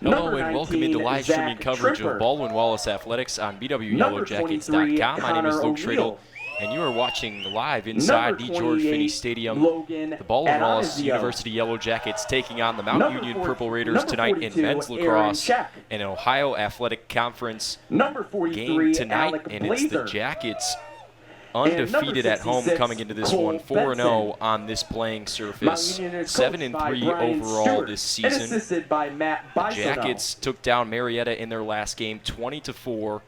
Hello and welcome into live streaming coverage of Baldwin Wallace Athletics on BWYellowJackets.com. My name is Luke Schradel, and you are watching live inside the George Finnie Stadium. The Baldwin Wallace University Yellow Jackets taking on the Mount Union Purple Raiders tonight in men's lacrosse, an Ohio Athletic Conference game tonight, and it's the Jackets undefeated at home coming into this one, 4-0 on this playing surface, 7-3 overall this season. The Jackets took down Marietta in their last game, 20-4.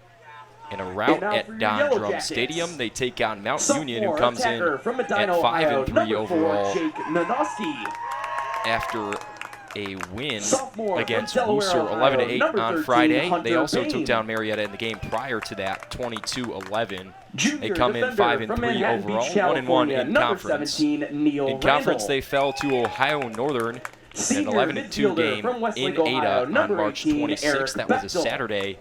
In a rout at Don Drum Stadium, they take on Mount Union, who comes in at 5-3 overall after a win against Wooster 11-8 on Friday. They also took down Marietta in the game prior to that, 22-11. They come in 5-3 overall, 1-1 in conference. In conference, they fell to Ohio Northern in an 11-2 game in Ada on March 26th. That was a Saturday.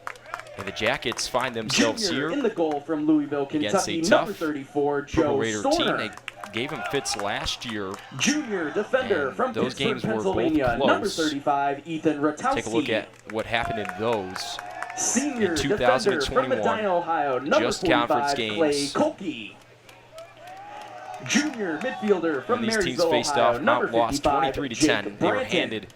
And the Jackets find themselves here against a tough Purple Raider team. They gave him fits last year. Junior defender from those games were both close. Number 35, Ethan Ratowski. Take a look at what happened in those. Senior in 2021, Medina, Ohio, just conference games. Junior midfielder from when these teams Marysville, faced Ohio, off, Mount lost 23-10. Jake They were Branton. handed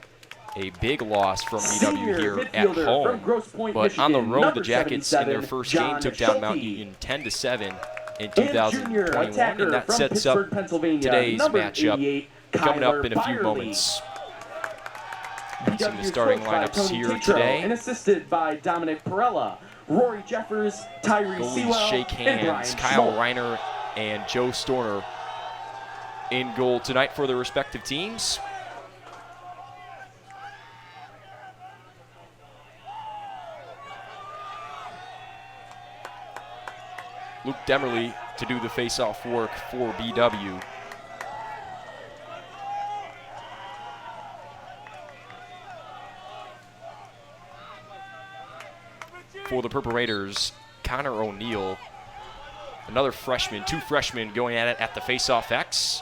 a big loss from BW here at midfielder home. from Grosse Pointe, But on the Michigan, road, number the Jackets in their 77, first John game took down Mount Schulte. Union 10-7 in And junior 2021, attacker and that from sets Pittsburgh, up Pennsylvania, today's number matchup 88, coming up Kyler in a few Byerly. moments. Some of the BW starting coached by lineups Tony here Tatro today. And assisted by Dominic Perella, Rory Jeffers, Tyree Goalies Sewell, shake and Brian hands. Kyle Schmaltz. Reiner and Joe Storner in goal tonight for their respective teams. Luke Demerly to do the face-off work for BW. For the Purple Raiders, Connor O'Neill, another freshman, two freshmen going at it at the face-off X.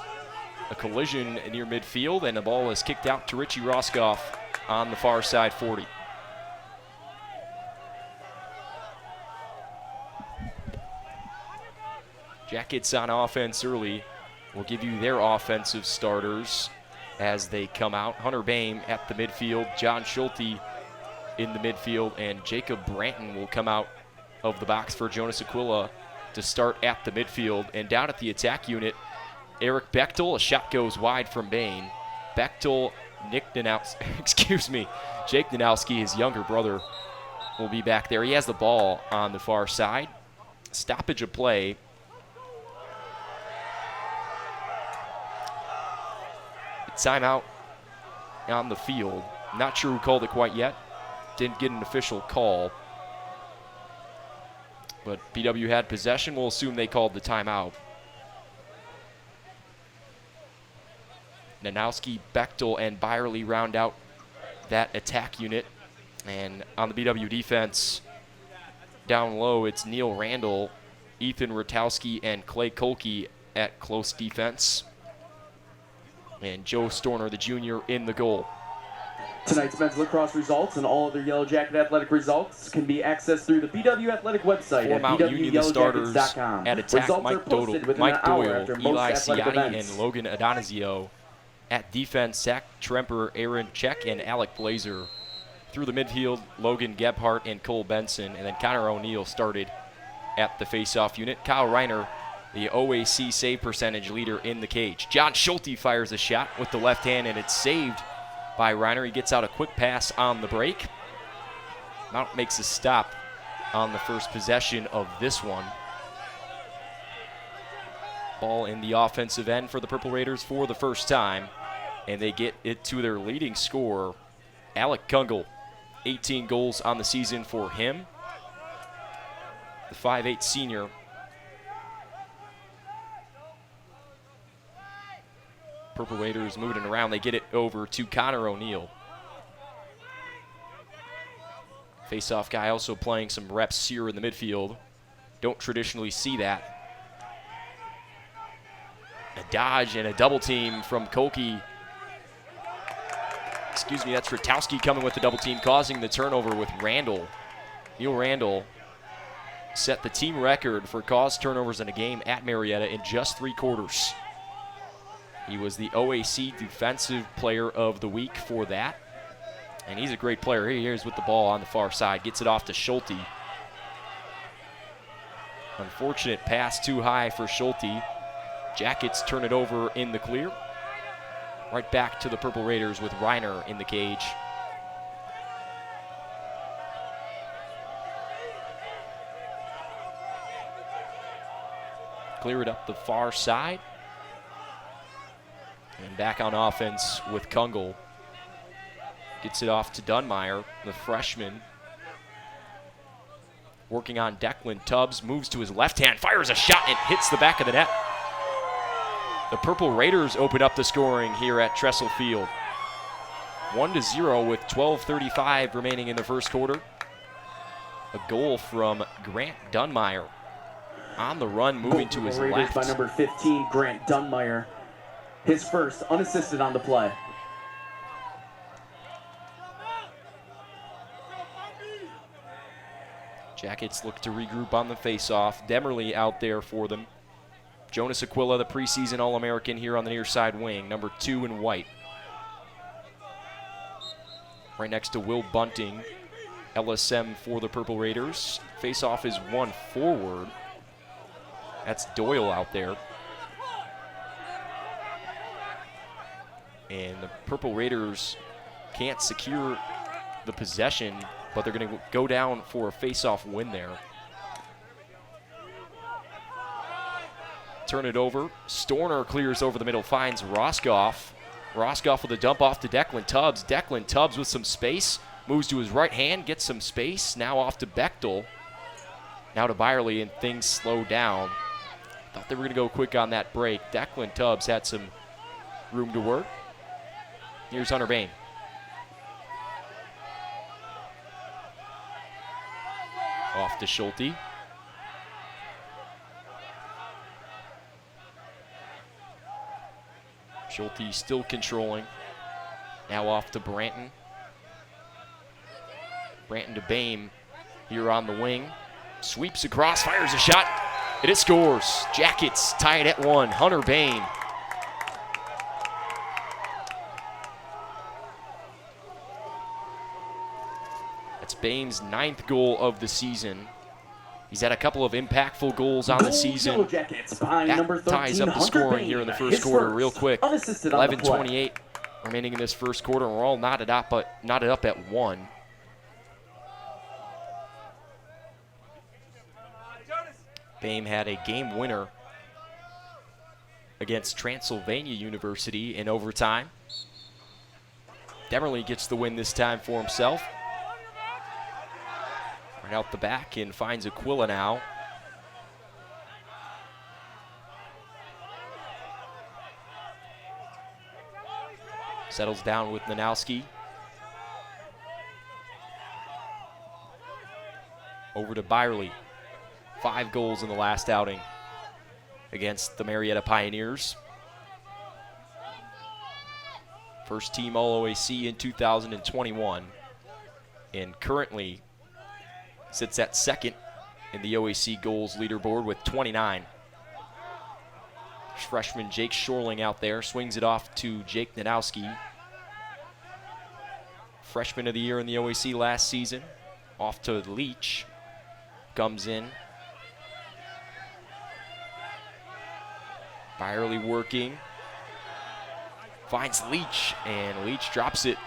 A collision near midfield, and the ball is kicked out to Richie Roskoff on the far side 40. Jackets on offense early. We'll give you their offensive starters as they come out. Hunter Boehm at the midfield, John Schulte in the midfield, and Jacob Branton will come out of the box for Jonas Aquila to start at the midfield. And down at the attack unit, Eric Bechtel, a shot goes wide from Bain. Bechtel, Nick Nanowski, Jake Nanowski, his younger brother, will be back there. He has the ball on the far side. Stoppage of play. Timeout on the field. Not sure who called it quite yet. Didn't get an official call. But BW had possession. We'll assume they called the timeout. Nanowski, Bechtel, and Byerly round out that attack unit. And on the BW defense, down low, it's Neil Randall, Ethan Ratowski, and Clay Kolke at close defense. And Joe Storner, the junior, in the goal. Tonight's men's lacrosse results and all other Yellow Jacket athletic results can be accessed through the BW Athletic website For at Mount Union, the starters bwyellowjackets.com. at attack, Results are Mike posted within Doyle, an hour after most Eli athletic Ciani, events. and Logan Adonizio. At defense, Zach Tremper, Aaron Check, and Alec Blazer. Through the midfield, Logan Gebhardt and Cole Benson. And then Connor O'Neill started at the face-off unit. Kyle Reiner, the OAC save percentage leader in the cage. John Schulte fires a shot with the left hand, and it's saved by Reiner. He gets out a quick pass on the break. Mount makes a stop on the first possession of this one. Ball in the offensive end for the Purple Raiders for the first time, and they get it to their leading scorer, Alec Kungle. 18 goals on the season for him. The 5'8" senior. Purple Raiders moving around. They get it over to Connor O'Neill. Face-off guy also playing some reps here in the midfield. Don't traditionally see that. A dodge and a double team from Kolke. excuse me, that's Rutowski coming with the double team, causing the turnover with Randall. Neil Randall set the team record for caused turnovers in a game at Marietta in just 3 quarters. He was the OAC Defensive Player of the Week for that. And he's a great player. Here's with the ball on the far side. Gets it off to Schulte. Unfortunate pass too high for Schulte. Jackets turn it over in the clear. Right back to the Purple Raiders with Reiner in the cage. Clear it up the far side. And back on offense with Kungle. Gets it off to Dunmeyer, the freshman. Working on Declan Tubbs, moves to his left hand, fires a shot and hits the back of the net. The Purple Raiders open up the scoring here at Tressel Field. 1-0 with 12:35 remaining in the first quarter. A goal from Grant Dunmeyer. On the run, moving to his left. By number 15, Grant Dunmeyer. His first, unassisted on the play. Jackets look to regroup on the face-off. Demerly out there for them. Jonas Aquila, the preseason All-American here on the near side wing, number 2 in white. Right next to Will Bunting, LSM for the Purple Raiders. Face-off is one forward. That's Doyle out there. And the Purple Raiders can't secure the possession, but they're going to go down for a face-off win there. Turn it over. Storner clears over the middle, finds Roscoff. Roscoff with a dump off to Declan Tubbs. Declan Tubbs with some space, moves to his right hand, gets some space. Now off to Bechtel. Now to Byerly, and things slow down. Thought they were going to go quick on that break. Declan Tubbs had some room to work. Here's Hunter Bain. Off to Schulte. Schulte still controlling. Now off to Branton. Branton to Bain here on the wing. Sweeps across, fires a shot, and it scores. Jackets tied at 1. Hunter Bain. That's Bain's 9th goal of the season. He's had a couple of impactful goals on the season. That ties up the scoring here in the first quarter real quick. 11:28 remaining in this first quarter, and we're all knotted up at 1. Bame had a game winner against Transylvania University in overtime. Demerly gets the win this time for himself. Right out the back and finds Aquila now. Settles down with Nanowski. Over to Byerly. 5 goals in the last outing against the Marietta Pioneers. First team All-OAC in 2021, and currently sits at 2nd in the OAC goals leaderboard with 29. Freshman Jake Shorling out there, swings it off to Jake Nanowski. Freshman of the year in the OAC last season. Off to Leach, comes in. Byerly working, finds Leach, and Leach drops it,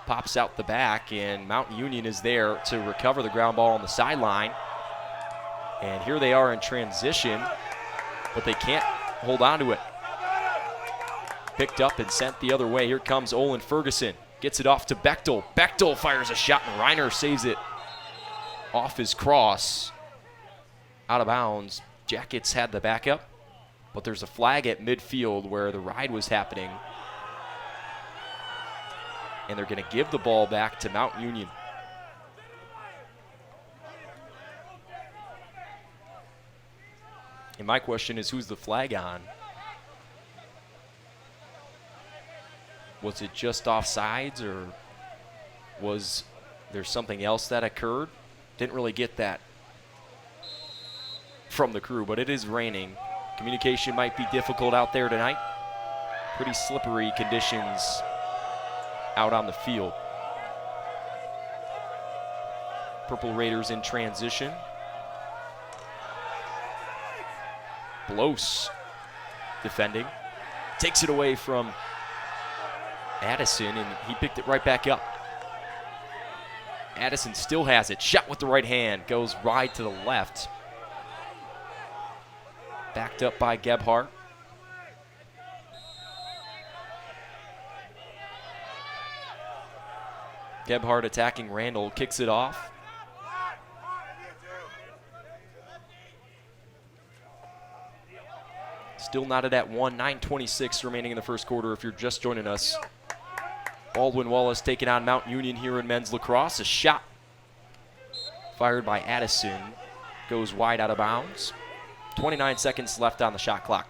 pops out the back, and Mountain Union is there to recover the ground ball on the sideline. And here they are in transition, but they can't hold on to it. Picked up and sent the other way. Here comes Olin Ferguson, gets it off to Bechtel. Bechtel fires a shot, and Reiner saves it off his cross. Out of bounds. Jackets had the backup. But there's a flag at midfield where the ride was happening. And they're going to give the ball back to Mount Union. And my question is, who's the flag on? Was it just offsides, or Was there something else that occurred? Didn't really get that from the crew, but it is raining. Communication might be difficult out there tonight. Pretty slippery conditions out on the field. Purple Raiders in transition. Blos defending. Takes it away from Addison, and he picked it right back up. Addison still has it. Shot with the right hand. Goes wide to the left. Backed up by Gebhardt. Gebhardt attacking Randall. Kicks it off. Still knotted at 1. 9:26 remaining in the first quarter if you're just joining us. Baldwin Wallace taking on Mount Union here in men's lacrosse. A shot fired by Addison. Goes wide out of bounds. 29 seconds left on the shot clock.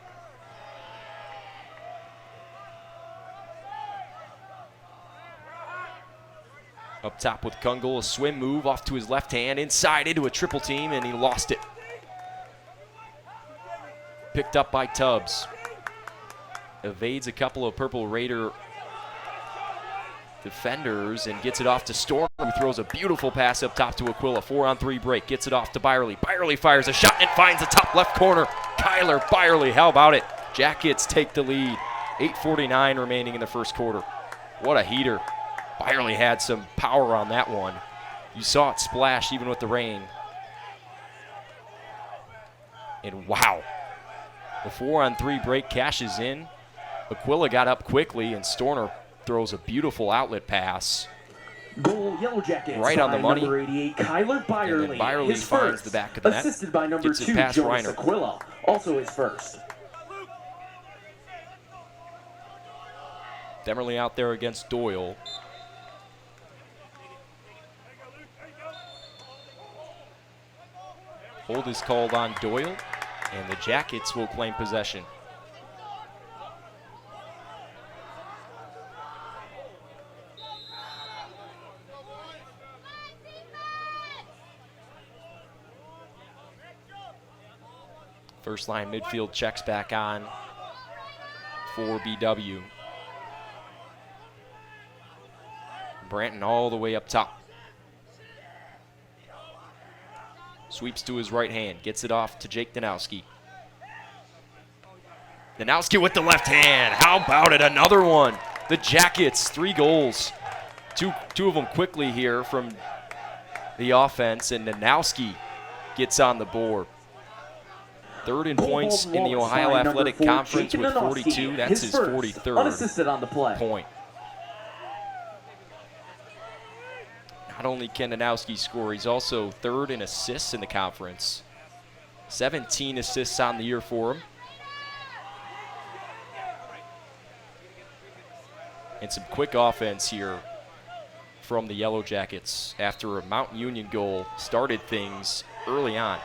Up top with Kungle, a swim move off to his left hand, inside into a triple team, and he lost it. Picked up by Tubbs. Evades a couple of Purple Raider defenders and gets it off to Storm, who throws a beautiful pass up top to Aquila. 4-on-3 break, gets it off to Byerly. Byerly fires a shot and finds the top left corner. Kyler Byerly, how about it? Jackets take the lead. 8:49 remaining in the first quarter. What a heater. Byerly had some power on that one. You saw it splash even with the rain. And wow, the 4-on-3 break cashes in. Aquila got up quickly, and Storner throws a beautiful outlet pass. Goal, Yellow Jackets. Right on the money. Number 88, Kyler Byerly. And then Byerly his finds first. the back of the net. Assisted by number Gets it 2, past Jonas Reiner. Aquila. Also his first. Demerly out there against Doyle. Hold is called on Doyle, and the Jackets will claim possession. First line midfield checks back on for BW. Branton all the way up top. Sweeps to his right hand, gets it off to Jake Danowski. Danowski with the left hand. How about it? Another one. The Jackets, 3 goals. Two of them quickly here from the offense, and Danowski gets on the board. Third in points in the Ohio Athletic Conference with 42. That's his 43rd unassisted on the play. point. Not only can Danowski score, he's also third in assists in the conference. 17 assists on the year for him. And some quick offense here from the Yellow Jackets after a Mount Union goal started things early on.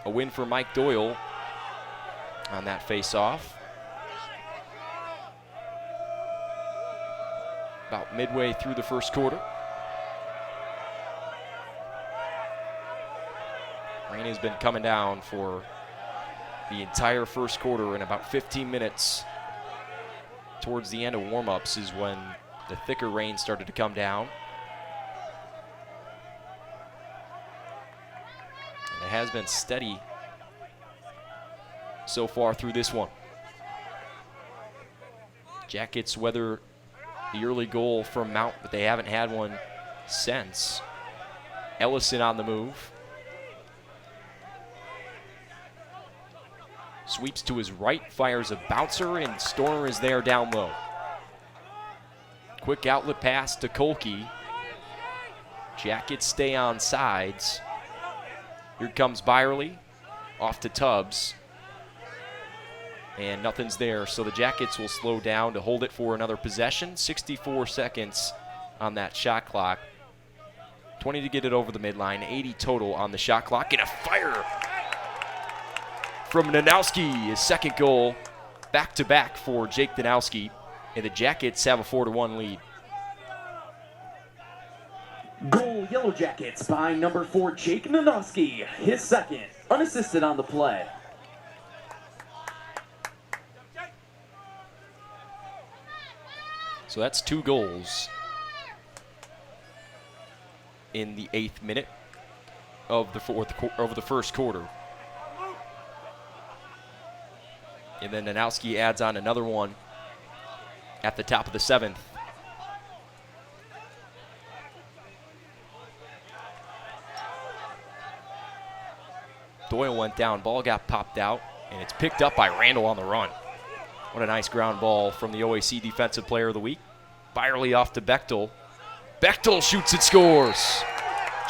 A win for Mike Doyle on that face-off. About midway through the first quarter. Rain has been coming down for the entire first quarter, and about 15 minutes towards the end of warm-ups is when the thicker rain started to come down. It has been steady so far through this one. Jackets weather the early goal from Mount, but they haven't had one since. Ellison on the move. Sweeps to his right, fires a bouncer, and Stormer is there down low. Quick outlet pass to Kolke. Jackets stay on sides. Here comes Byerly, off to Tubbs. And nothing's there, so the Jackets will slow down to hold it for another possession. 64 seconds on that shot clock. 20 to get it over the midline, 80 total on the shot clock. And a fire from Danowski, his second goal, back-to-back for Jake Danowski. And the Jackets have a 4-1 lead. Goal, Yellow Jackets by number 4, Jake Nanoski, his second, unassisted on the play. So that's 2 goals in the 8th minute of the first quarter. And then Nanowski adds on another one at the top of the 7th. Doyle went down, ball got popped out, and it's picked up by Randall on the run. What a nice ground ball from the OAC Defensive Player of the Week. Byerly off to Bechtel. Bechtel shoots and scores.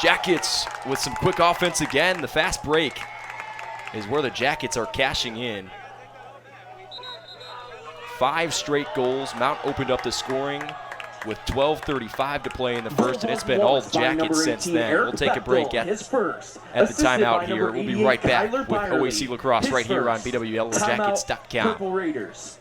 Jackets with some quick offense again. The fast break is where the Jackets are cashing in. 5 straight goals. Mount opened up the scoring with 12:35 to play in the first, and it's been all Jackets since then. We'll take a break at the timeout here. We'll be right back with OAC Lacrosse right here on BWYellowJackets.com. Purple Raiders.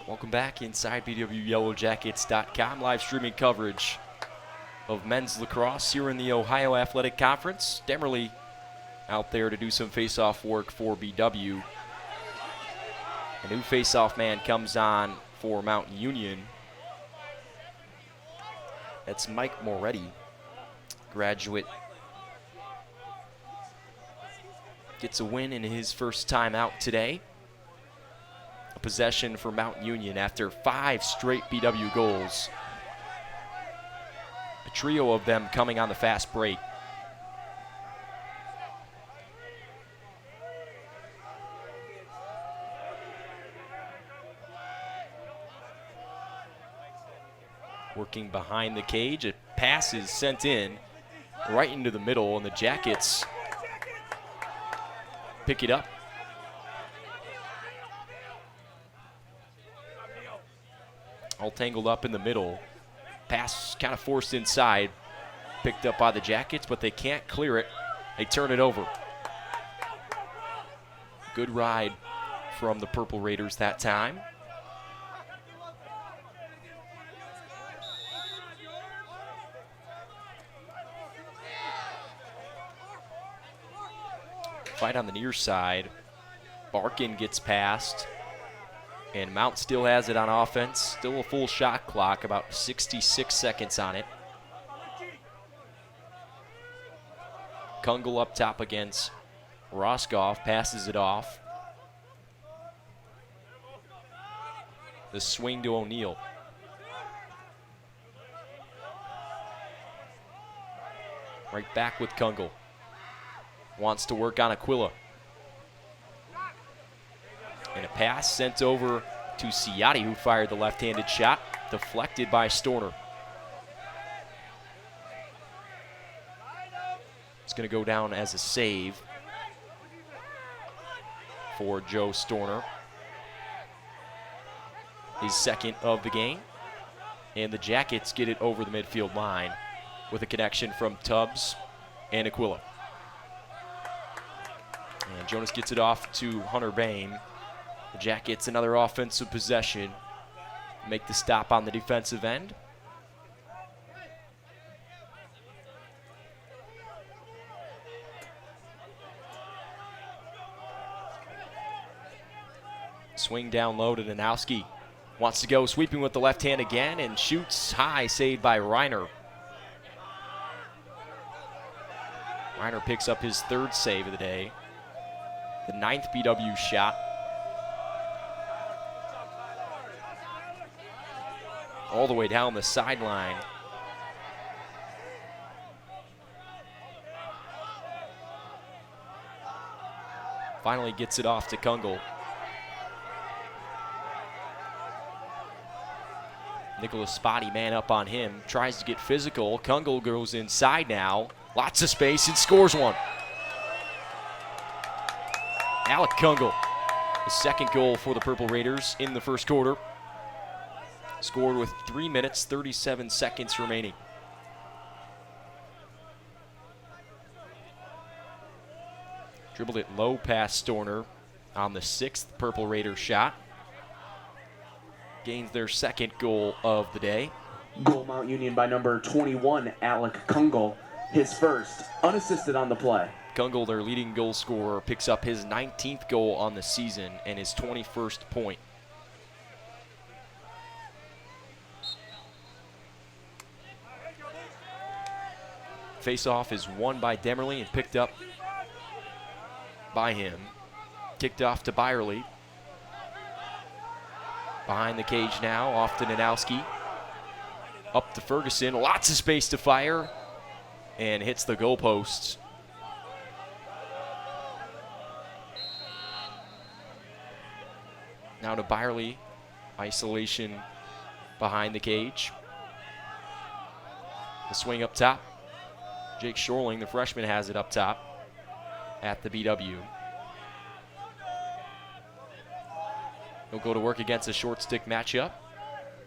Welcome back inside BWYellowJackets.com. Live streaming coverage of men's lacrosse here in the Ohio Athletic Conference. Demerly out there to do some face-off work for BW. A new face-off man comes on for Mount Union. That's Mike Moretti, graduate. Gets a win in his first time out today. A possession for Mount Union after 5 straight BW goals. A trio of them coming on the fast break. Working behind the cage, a pass is sent in right into the middle, and the Jackets pick it up. All tangled up in the middle. Pass kind of forced inside. Picked up by the Jackets, but they can't clear it. They turn it over. Good ride from the Purple Raiders that time. Fight on the near side. Barkin gets past. And Mount still has it on offense. Still a full shot clock, about 66 seconds on it. Kungle up top against Roscoff, passes it off. The swing to O'Neal. Right back with Kungle. Wants to work on Aquila. And a pass sent over to Ciotti, who fired the left-handed shot, deflected by Storner. It's going to go down as a save for Joe Storner. His second of the game. And the Jackets get it over the midfield line with a connection from Tubbs and Aquila. And Jonas gets it off to Hunter Bain. The Jackets another offensive possession. Make the stop on the defensive end. Swing down low to Danowski. Wants to go sweeping with the left hand again and shoots high, saved by Reiner. Reiner picks up his third save of the day. The 9th BW shot. All the way down the sideline. Finally gets it off to Kungl. Nicholas Spotty man up on him. Tries to get physical. Kungl goes inside now. Lots of space and scores one. Alec Kungl, his second goal for the Purple Raiders in the first quarter. Scored with 3 minutes, 37 seconds remaining. Dribbled it low past Storner on the 6th Purple Raider shot. Gains their second goal of the day. Goal Mount Union by number 21, Alec Kungl, his first, unassisted on the play. Kungl, their leading goal scorer, picks up his 19th goal on the season and his 21st point. Face-off is won by Demerly and picked up by him. Kicked off to Byerly. Behind the cage now, off to Nanowski. Up to Ferguson, lots of space to fire, and hits the goalposts. Now to Byerly, isolation behind the cage. The swing up top. Jake Shorling, the freshman, has it up top at the BW. He'll go to work against a short stick matchup.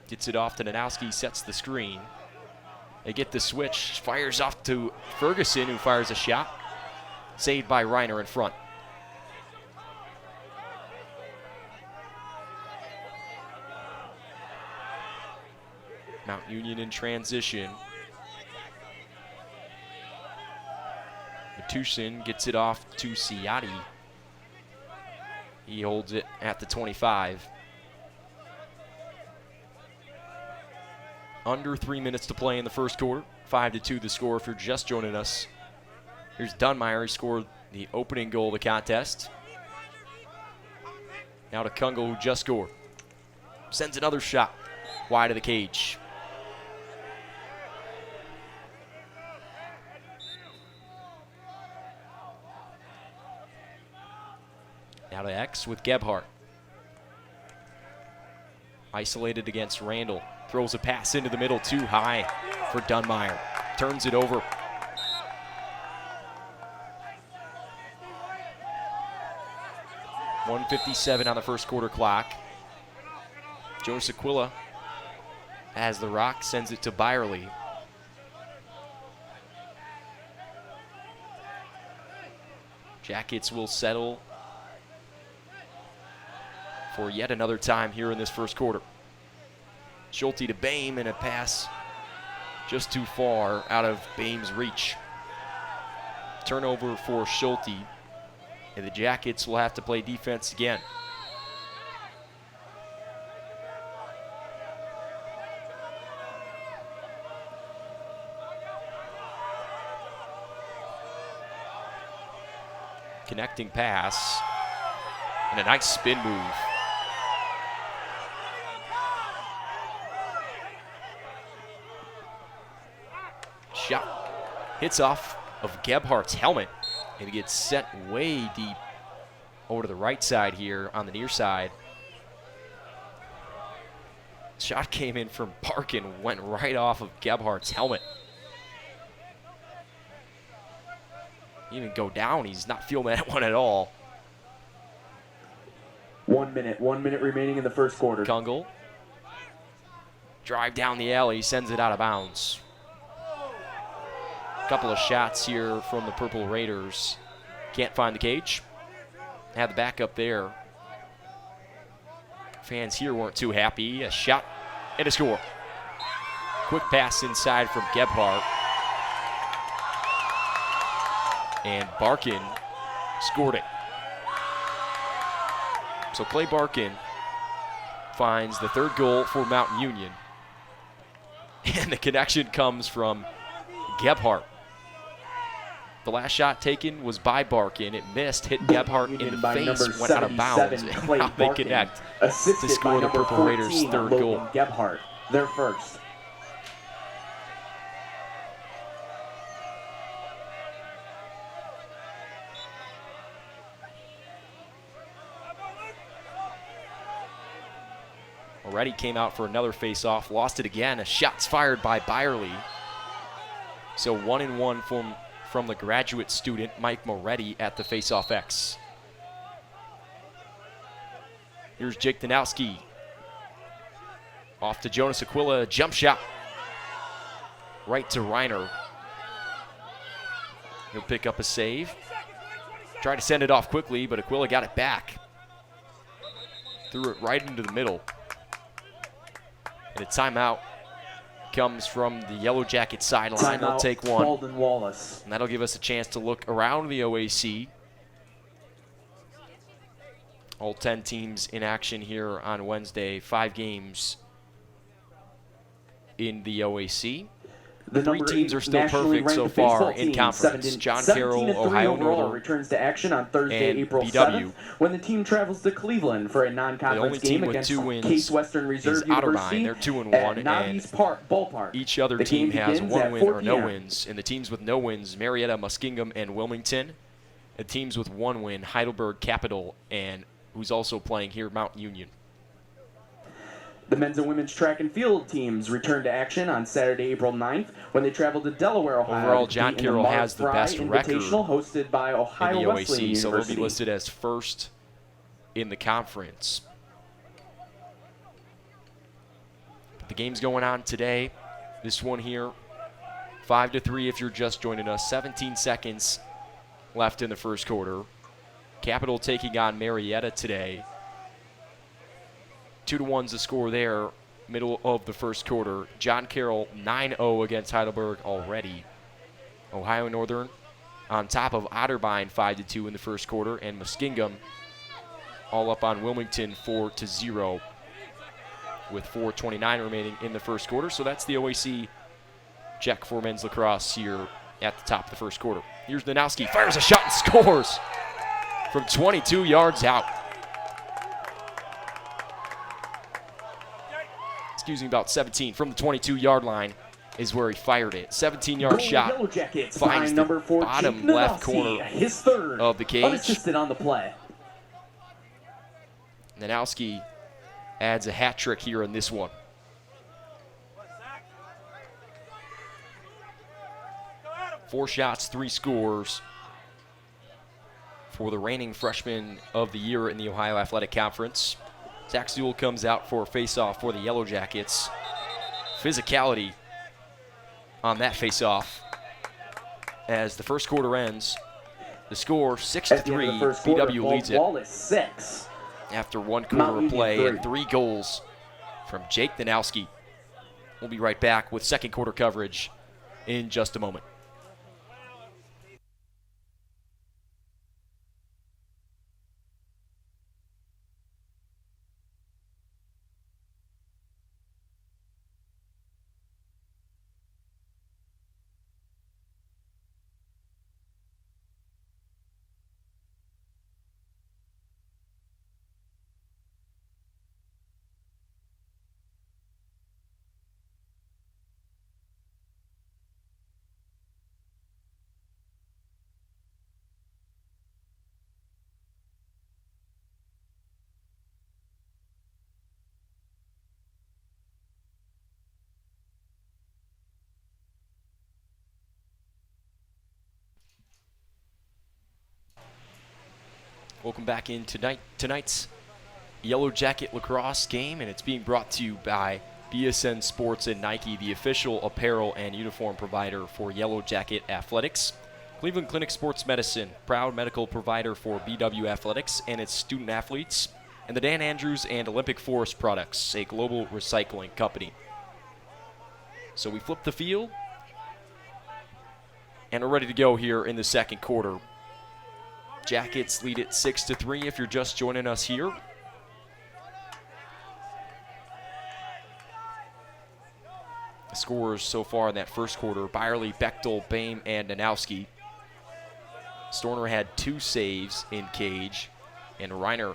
Gets it off to Nanowski, sets the screen. They get the switch, fires off to Ferguson, who fires a shot. Saved by Reiner in front. Mount Union in transition. Matushin gets it off to Ciotti. He holds it at the 25. Under 3 minutes to play in the first quarter. 5-2 the score if you're just joining us. Here's Dunmeyer. He scored the opening goal of the contest. Now to Kungl, who just scored. Sends another shot wide of the cage. Now to X with Gebhardt. Isolated against Randall. Throws a pass into the middle, too high for Dunmeyer. Turns it over. .157 on the first quarter clock. Joe Sequilla has the rock, sends it to Byerly. Jackets will settle for yet another time here in this first quarter. Schulte to Boehm, and a pass just too far out of Boehm's reach. Turnover for Schulte, and the Jackets will have to play defense again. Connecting pass, and a nice spin move. Shot hits off of Gebhardt's helmet, and it gets sent way deep over to the right side here on the near side. Shot came in from Barkin, went right off of Gebhardt's helmet. Even go down, he's not feeling that one at all. 1 minute remaining in the first quarter. Kungl. Drive down the alley, sends it out of bounds. Couple of shots here from the Purple Raiders. Can't find the cage. Had the backup there. Fans here weren't too happy. A shot and a score. Quick pass inside from Gebhardt. And Barkin scored it. So Clay Barkin finds the third goal for Mountain Union. And the connection comes from Gebhardt. The last shot taken was by Barkin. It missed, hit Gebhardt in the face, went out of bounds. And now they connect to score the Purple Raiders' third goal. Gebhardt, their first. Moretti came out for another face-off, lost it again. A shot's fired by Byerly. So 1-1 from the graduate student, Mike Moretti, at the face-off X. Here's Jake Danowski. Off to Jonas Aquila, jump shot. Right to Reiner. He'll pick up a save. Tried to send it off quickly, but Aquila got it back. Threw it right into the middle. And a timeout comes from the Yellow Jackets sideline. They'll take one. Baldwin Wallace. And that'll give us a chance to look around the OAC. All 10 teams in action here on Wednesday. 5 games in the OAC. The 3 teams are still perfect so far in conference. John Carroll, Ohio Northern, returns to action on Thursday, and April BW. 7th, when the team travels to Cleveland for a non-conference game against Case Western Reserve University. They're 2-1, and Ballpark. Each other team has 1 win or no wins. And the teams with no wins, Marietta, Muskingum, and Wilmington. The teams with 1 win, Heidelberg, Capital, and who's also playing here, Mountain Union. The men's and women's track and field teams return to action on Saturday, April 9th, when they travel to Delaware, Ohio. Overall, John Carroll has the best record hosted by Ohio in the Wesleyan OAC, so they'll University. be listed as first in the conference. The game's going on today. This one here, 5-3 if you're just joining us. 17 seconds left in the first quarter. Capital taking on Marietta today. 2-1's the score there, middle of the first quarter. John Carroll 9-0 against Heidelberg already. Ohio Northern on top of Otterbein 5-2 in the first quarter, and Muskingum all up on Wilmington 4-0 with 4:29 remaining in the first quarter. So that's the OAC check for men's lacrosse here at the top of the first quarter. Here's Danowski, fires a shot and scores from 22 yards out. Excuse me, about 17 from the 22-yard line is where he fired it. 17-yard shot finds the bottom left corner his third, of the cage. Unassisted on the play. Danowski adds a hat trick here in this one. Four shots, 3 scores for the reigning freshman of the year in the Ohio Athletic Conference. Zach Sewell comes out for a face-off for the Yellow Jackets. Physicality on that face-off as the first quarter ends. The score 6-3. BW leads it Wallace 6. after 1 quarter of play and 3 goals from Jake Danowski. We'll be right back with second quarter coverage in just a moment. Welcome back in tonight's Yellow Jacket lacrosse game, and it's being brought to you by BSN Sports and Nike, the official apparel and uniform provider for Yellow Jacket Athletics. Cleveland Clinic Sports Medicine, proud medical provider for BW Athletics and its student athletes. And the Dan Andrews and Olympic Forest Products, a global recycling company. So we flip the field, and we're ready to go here in the second quarter. Jackets lead it 6-3 if you're just joining us here. The scorers so far in that first quarter: Byerly, Bechtel, Boehm, and Nanowski. Storner had 2 saves in cage, and Reiner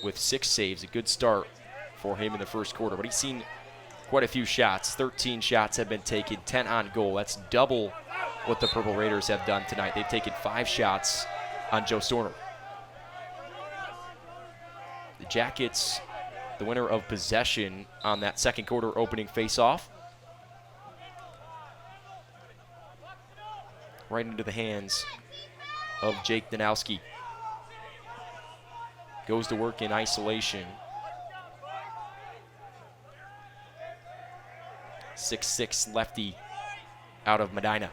with 6 saves. A good start for him in the first quarter, but he's seen quite a few shots. 13 shots have been taken, 10 on goal. That's double what the Purple Raiders have done tonight. They've taken 5 shots on Joe Storner. The Jackets, the winner of possession on that second quarter opening faceoff. Right into the hands of Jake Nanowski. Goes to work in isolation. 6'6" lefty out of Medina.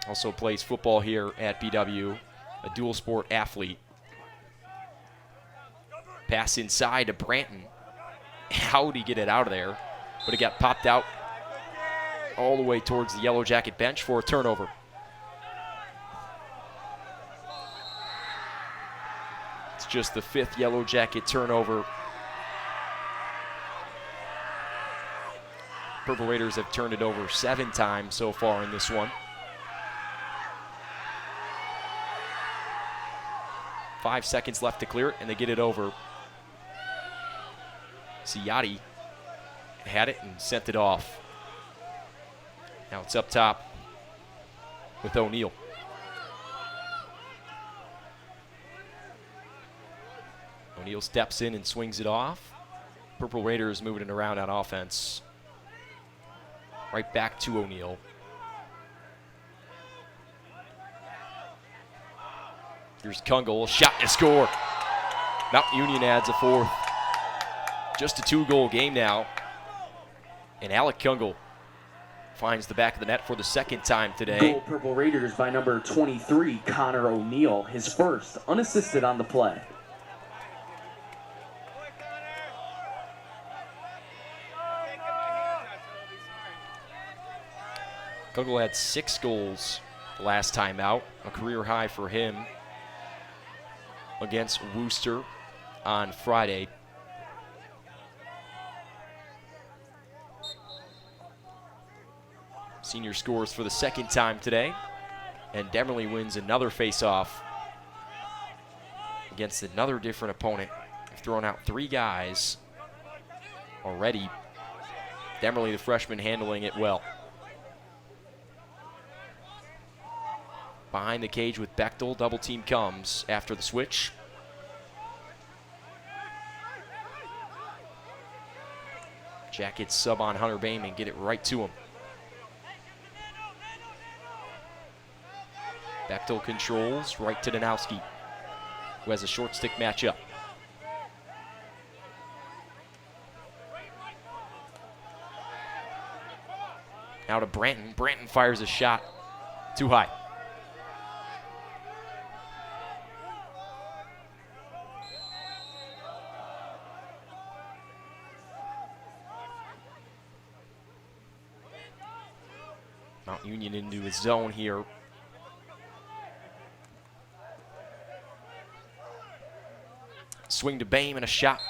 Also plays football here at BW, a dual sport athlete. Pass inside to Branton. How did he get it out of there? But it got popped out all the way towards the Yellow Jacket bench for a turnover. It's just the 5th Yellow Jacket turnover. Purple Raiders have turned it over 7 times so far in this one. 5 seconds left to clear it, and they get it over. Ciotti had it and sent it off. Now it's up top with O'Neal. O'Neal steps in and swings it off. Purple Raiders moving it around on offense. Right back to O'Neal. Here's Kungle, shot and a score. Mount Union adds a 4th. Just a 2-goal game now. And Alec Kungle finds the back of the net for the 2nd time today. Goal Purple Raiders by number 23, Connor O'Neal, his first, unassisted on the play. Kungle had 6 goals the last time out, a career high for him against Worcester on Friday. Senior scores for the 2nd time today, and Demerly wins another face-off against another different opponent. They've thrown out 3 guys already. Demerly, the freshman, handling it well. Behind the cage with Bechtel. Double team comes after the switch. Jackets sub on Hunter Boehm and get it right to him. Bechtel controls right to Nanowski, who has a short stick matchup. Now to Branton. Branton fires a shot too high. Mount Union into his zone here. Swing to Boehm and a shot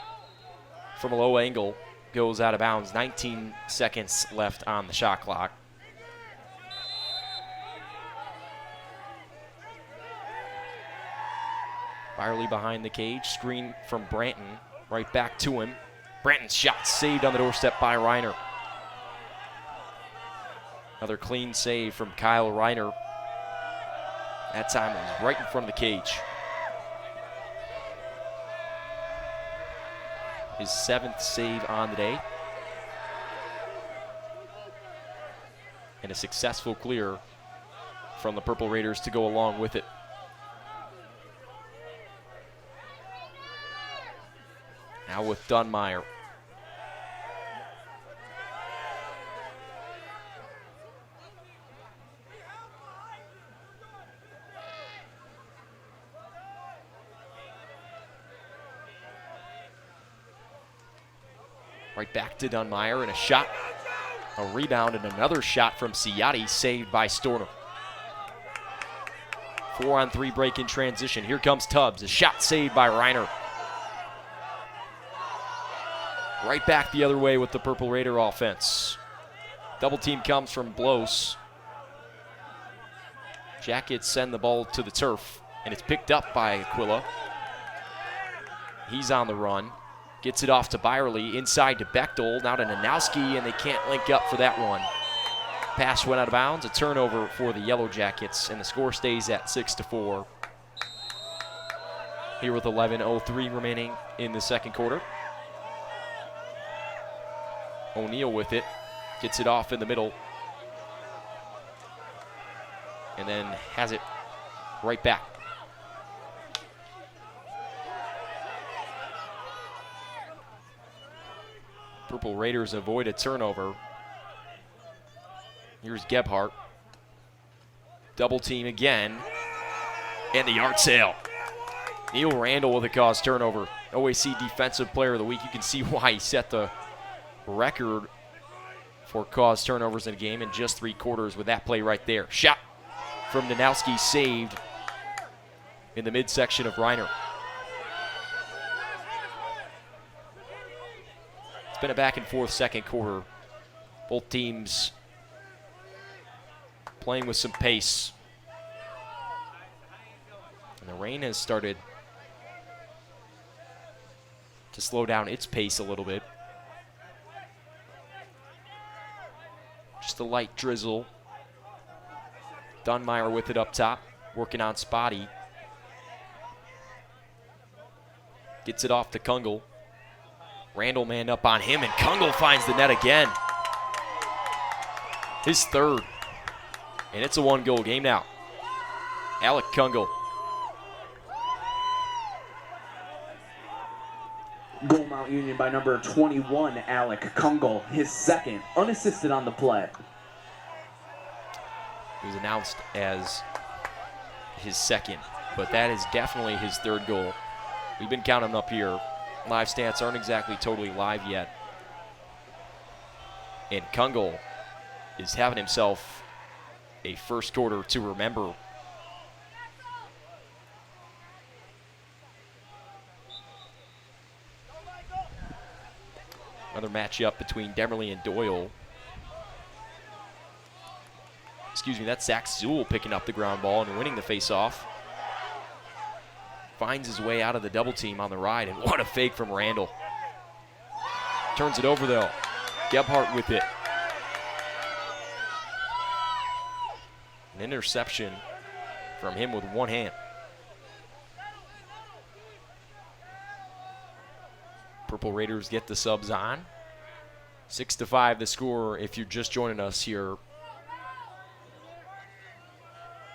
from a low angle goes out of bounds. 19 seconds left on the shot clock. Byerly behind the cage. Screen from Branton. Right back to him. Branton's shot saved on the doorstep by Reiner. Another clean save from Kyle Reiner. That time it was right in front of the cage. His 7th save on the day. And a successful clear from the Purple Raiders to go along with it. Now with Dunmeyer. Right back to Dunmeyer and a shot, a rebound, and another shot from Ciotti, saved by Storner. 4-on-3 break in transition. Here comes Tubbs, a shot saved by Reiner. Right back the other way with the Purple Raider offense. Double team comes from Blos. Jackets send the ball to the turf, and it's picked up by Aquila. He's on the run. Gets it off to Byerly, inside to Bechtel, now to Nanowski, and they can't link up for that one. Pass went out of bounds, a turnover for the Yellow Jackets, and the score stays at 6-4. Here with 11:03 remaining in the second quarter. O'Neal with it, gets it off in the middle, and then has it right back. Purple Raiders avoid a turnover. Here's Gebhardt. Double team again, and the yard sale. Neil Randall with a caused turnover. OAC Defensive Player of the Week. You can see why he set the record for caused turnovers in a game in just 3 quarters with that play right there. Shot from Nanowski, saved in the midsection of Reiner. It's been a back and forth second quarter. Both teams playing with some pace. And the rain has started to slow down its pace a little bit. Just a light drizzle. Dunmeyer with it up top, working on Spotty. Gets it off to Kungle. Randall manned up on him, and Kungle finds the net again. His third. And it's a 1-goal game now. Alec Kungle. Goal Mount Union by number 21, Alec Kungle, his second, unassisted on the play. It was announced as his second, but that is definitely his third goal. We've been counting them up here. Live stats aren't exactly totally live yet. And Kungle is having himself a first quarter to remember. Another matchup between Demerly and Doyle. Excuse me, that's Zach Zool picking up the ground ball and winning the face-off. Finds his way out of the double team on the ride, and what a fake from Randall. Turns it over, though. Gebhardt with it. An interception from him with one hand. Purple Raiders get the subs on. 6-5 the score if you're just joining us here.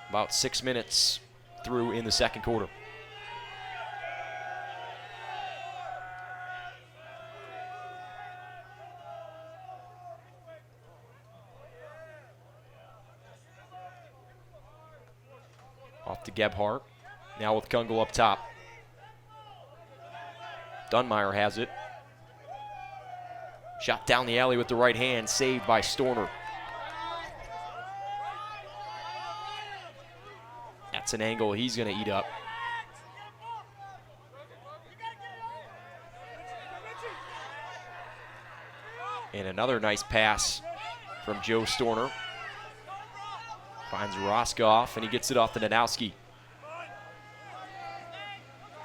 About 6 minutes through in the second quarter. Off to Gebhardt. Now with Kungle up top. Dunmeyer has it. Shot down the alley with the right hand, saved by Storner. That's an angle he's going to eat up. And another nice pass from Joe Storner. Finds Roscoff, and he gets it off to Nanowski.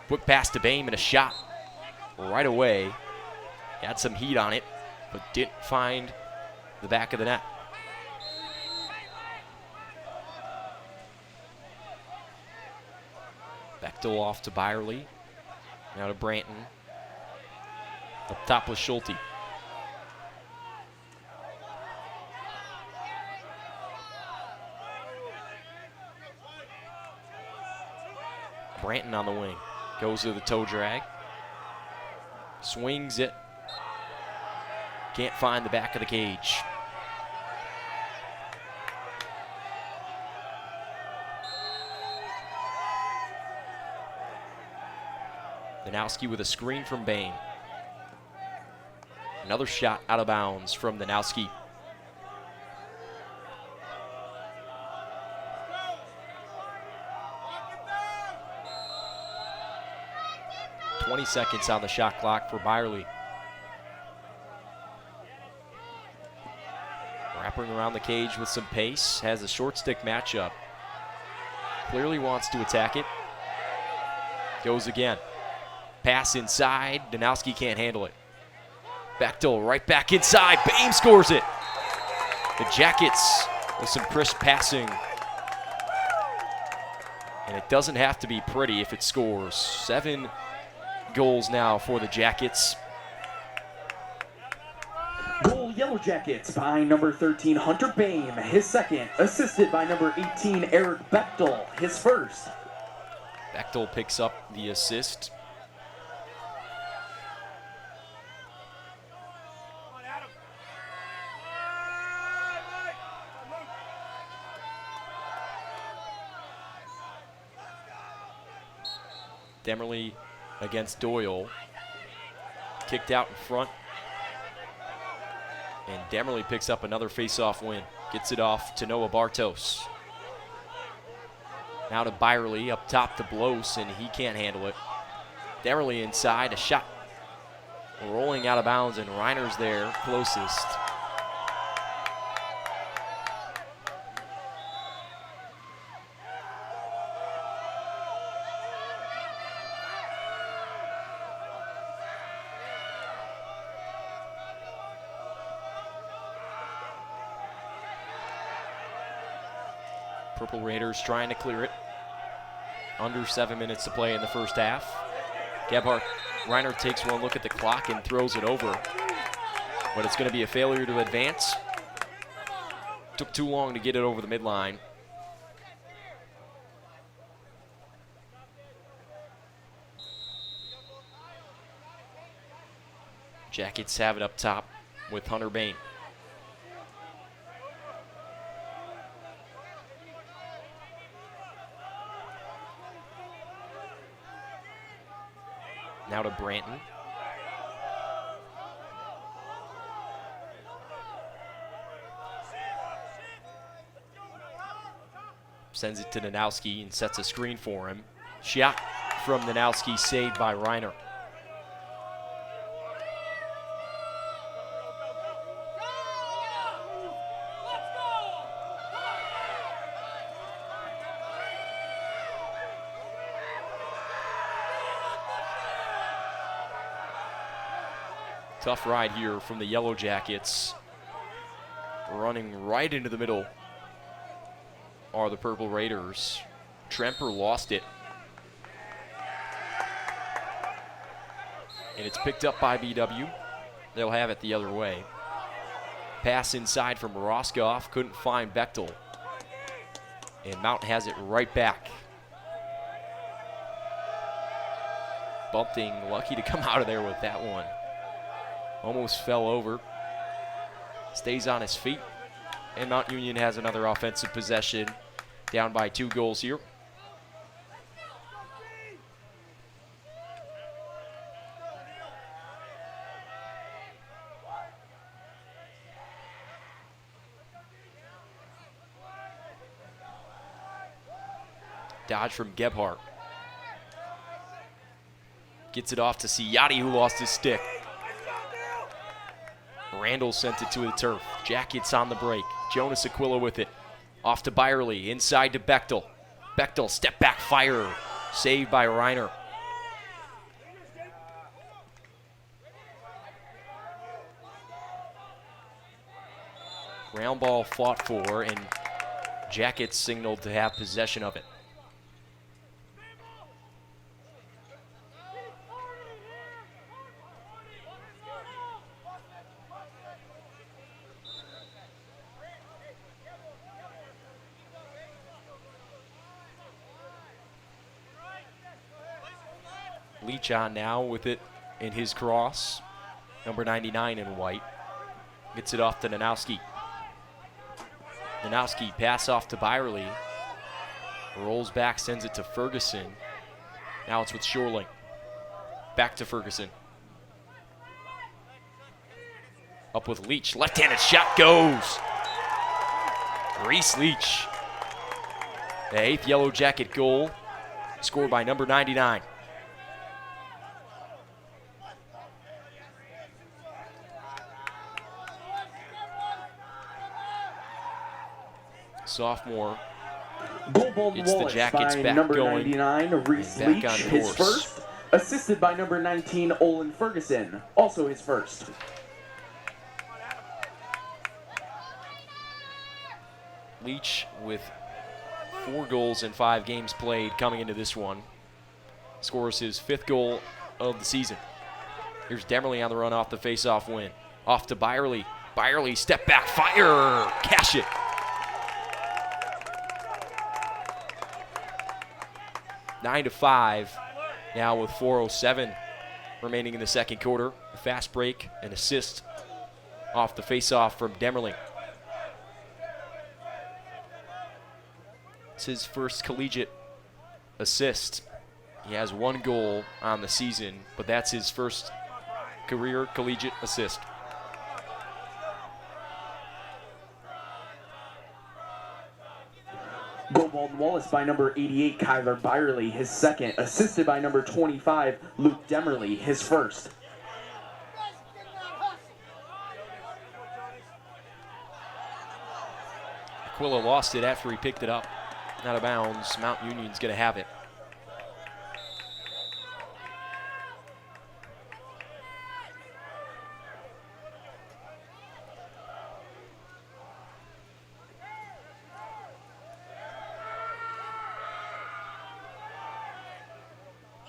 Quick pass to Boehm and a shot right away. Had some heat on it, but didn't find the back of the net. Bechtel off to Byerly. Now to Branton. Up top with Schulte. Branton on the wing. Goes to the toe drag. Swings it. Can't find the back of the cage. Nanowski with a screen from Bain. Another shot out of bounds from Nanowski. Seconds on the shot clock for Byerly. scampering around the cage with some pace, has a short stick matchup. Clearly wants to attack it. Goes again. Pass inside. Danowski can't handle it. Bechtel right back inside. Boehm scores it. The Jackets with some crisp passing. And it doesn't have to be pretty if it scores. 7 goals now for the Jackets. Goal, Yellow Jackets by number 13, Hunter Boehm, his second. Assisted by number 18, Eric Bechtel, his first. Bechtel picks up the assist. Demerly against Doyle. Kicked out in front. And Demerly picks up another face-off win. Gets it off to Noah Bartos. Now to Byerly, up top to Blos, and he can't handle it. Demerly inside, a shot rolling out of bounds, and Reiner's there closest. Purple Raiders trying to clear it. Under 7 minutes to play in the first half. Gebhardt, Reiner takes one look at the clock and throws it over. But it's going to be a failure to advance. Took too long to get it over the midline. Jackets have it up top with Hunter Boehm. Now to Branton. Sends it to Danowski and sets a screen for him. Shot from Danowski, saved by Reiner. Tough ride here from the Yellow Jackets. Running right into the middle are the Purple Raiders. Tremper lost it. And it's picked up by BW. They'll have it the other way. Pass inside from Roscoff. Couldn't find Bechtel. And Mount has it right back. Bunting lucky to come out of there with that one. Almost fell over. Stays on his feet. And Mount Union has another offensive possession. Down by 2 goals here. Dodge from Gebhardt. Gets it off to Ciotti, who lost his stick. Randall sent it to the turf. Jackets on the break. Jonas Aquila with it. Off to Byerly. Inside to Bechtel. Bechtel, step back fire. Saved by Reiner. Ground ball fought for, and Jackets signaled to have possession of it. Leach on now with it in his cross. Number 99 in white. Gets it off to Danowski. Danowski pass off to Byerly. Rolls back, sends it to Ferguson. Now it's with Shorling. Back to Ferguson. Up with Leach. Left-handed shot goes. Reese Leach. The 8th Yellow Jacket goal. Scored by number 99. sophomore, Baldwin gets the Wallace Jackets by back number going 99, Reese and back Leach, on his course. first. Assisted by number 19, Olin Ferguson, also his first. Leach with 4 goals in 5 games played coming into this one. Scores his 5th goal of the season. Here's Demerly on the run off the face-off win. Off to Byerly. Byerly, step back, fire! Cash it. Nine to 5. Now with 4:07 remaining in the second quarter. A fast break, an assist off the face-off from Demerly. It's his first collegiate assist. He has 1 goal on the season, but that's his first career collegiate assist. Baldwin Wallace by number 88, Kyler Byerly, his second. Assisted by number 25, Luke Demerly, his first. Aquila lost it after he picked it up. Out of bounds. Mount Union's going to have it.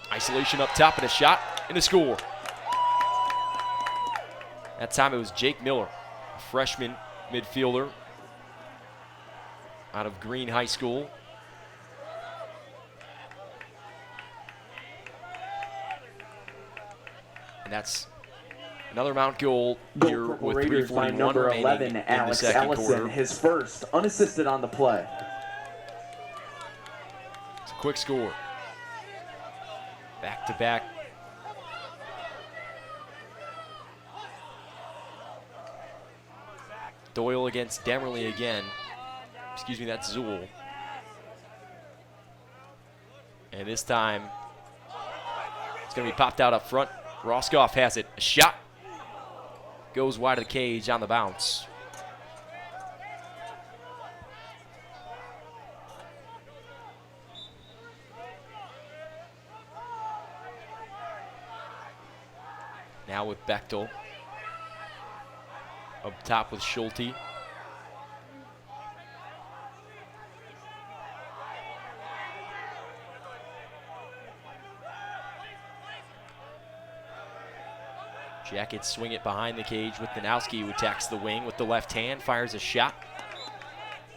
Isolation up top and a shot and a score. That time it was Jake Miller, a freshman midfielder out of Green High School. And that's another Mount goal here with Raiders by 3:41 number remaining 11, in the Alex second Ellison, quarter. his first, unassisted on the play. It's a quick score. Back to back. Doyle against Demerly again. Excuse me, that's Zool. And this time, it's going to be popped out up front. Roscoff has it. A shot. Goes wide of the cage on the bounce. Now with Bechtel. Up top with Schulte. Jackets swing it behind the cage with Danowski, who attacks the wing with the left hand, fires a shot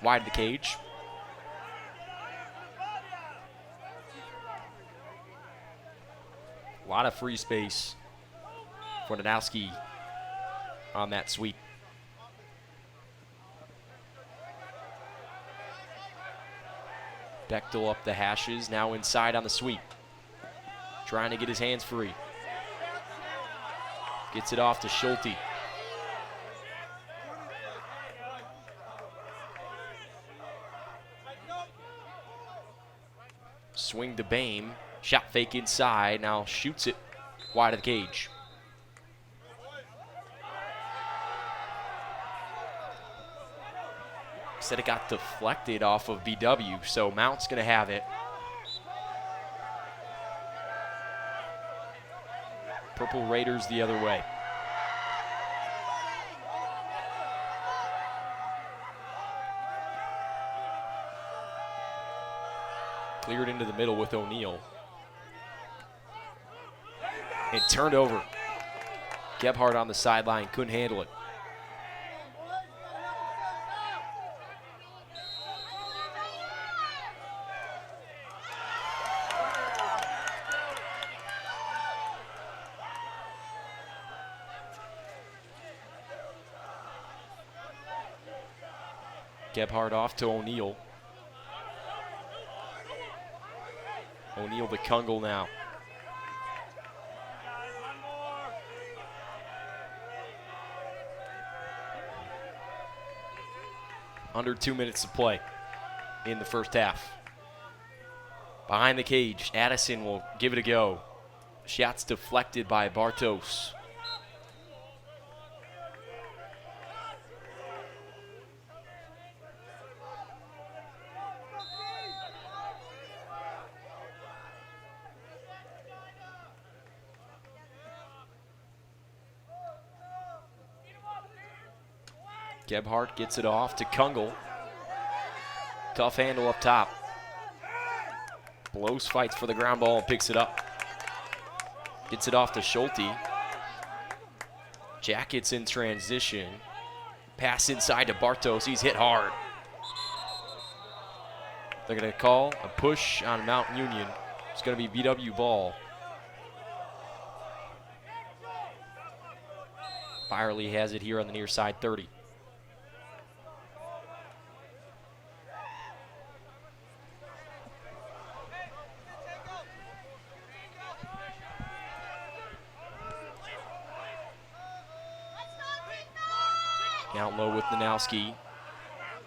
wide of the cage. A lot of free space for Danowski on that sweep. Bechtel up the hashes, now inside on the sweep. Trying to get his hands free. Gets it off to Schulte. Swing to Bame. Shot fake inside. Now shoots it wide of the cage. Said it got deflected off of BW, so Mount's going to have it. Purple Raiders the other way. Cleared into the middle with O'Neal. And turned over. Gebhardt on the sideline, couldn't handle it. Gebhardt off to O'Neal. O'Neal to Kungle now. Under 2 minutes to play in the first half. Behind the cage, Addison will give it a go. Shots deflected by Bartos. Gebhardt gets it off to Kungle. Tough handle up top. Blows, fights for the ground ball, and picks it up. Gets it off to Schulte. Jackets in transition. Pass inside to Bartos. He's hit hard. They're going to call a push on Mount Union. It's going to be BW ball. Byerly has it here on the near side 30. Out low with Nanowski.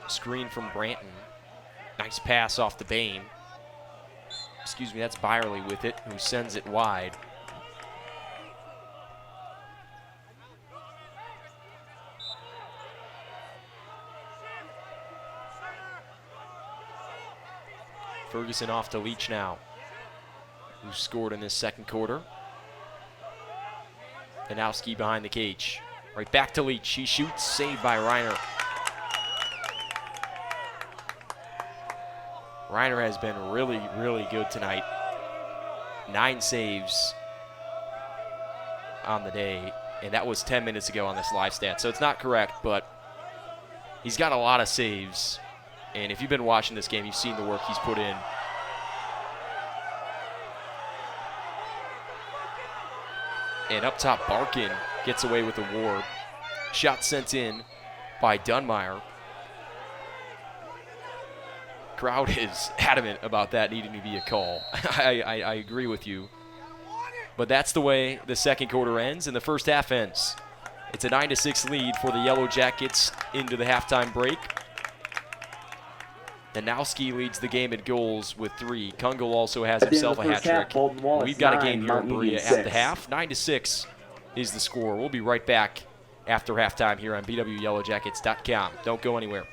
Screen from Branton. Nice pass off the Bain. Excuse me, that's Byerly with it, who sends it wide. Ferguson off to Leach now, who scored in this second quarter. Nanowski behind the cage. Right back to Leach. He shoots, saved by Reiner. Reiner has been really, really good tonight. 9 saves on the day, and that was 10 minutes ago on this live stat. So it's not correct, but he's got a lot of saves. And if you've been watching this game, you've seen the work he's put in. And up top, Barkin gets away with the war. Shot sent in by Dunmeyer. Crowd is adamant about that needing to be a call. I agree with you. But that's the way the second quarter ends and the first half ends. It's a 9-6 lead for the Yellow Jackets into the halftime break. Nanowski leads the game in goals with 3. Kungle also has himself a hat trick. We've got a game here in Berea at the half. 9-6 is the score. We'll be right back after halftime here on BWYellowJackets.com. Don't go anywhere.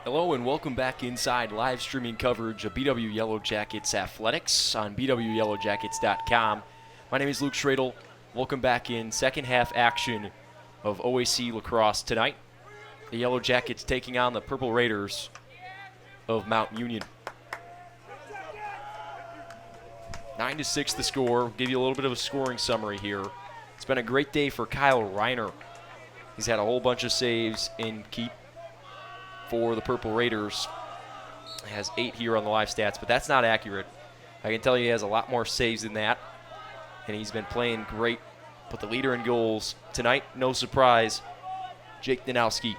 Hello and welcome back inside live streaming coverage of BW Yellow Jackets athletics on bwyellowjackets.com. My name is Luke Schradel. Welcome back in second half action of OAC Lacrosse tonight. The Yellow Jackets taking on the Purple Raiders of Mount Union. 9-6 the score. Give you a little bit of a scoring summary here. It's been a great day for Kyle Reiner. He's had a whole bunch of saves in keep for the Purple Raiders. He has 8 here on the live stats, but that's not accurate. I can tell you he has a lot more saves than that, and he's been playing great. But the leader in goals tonight, no surprise, Jake Nanowski.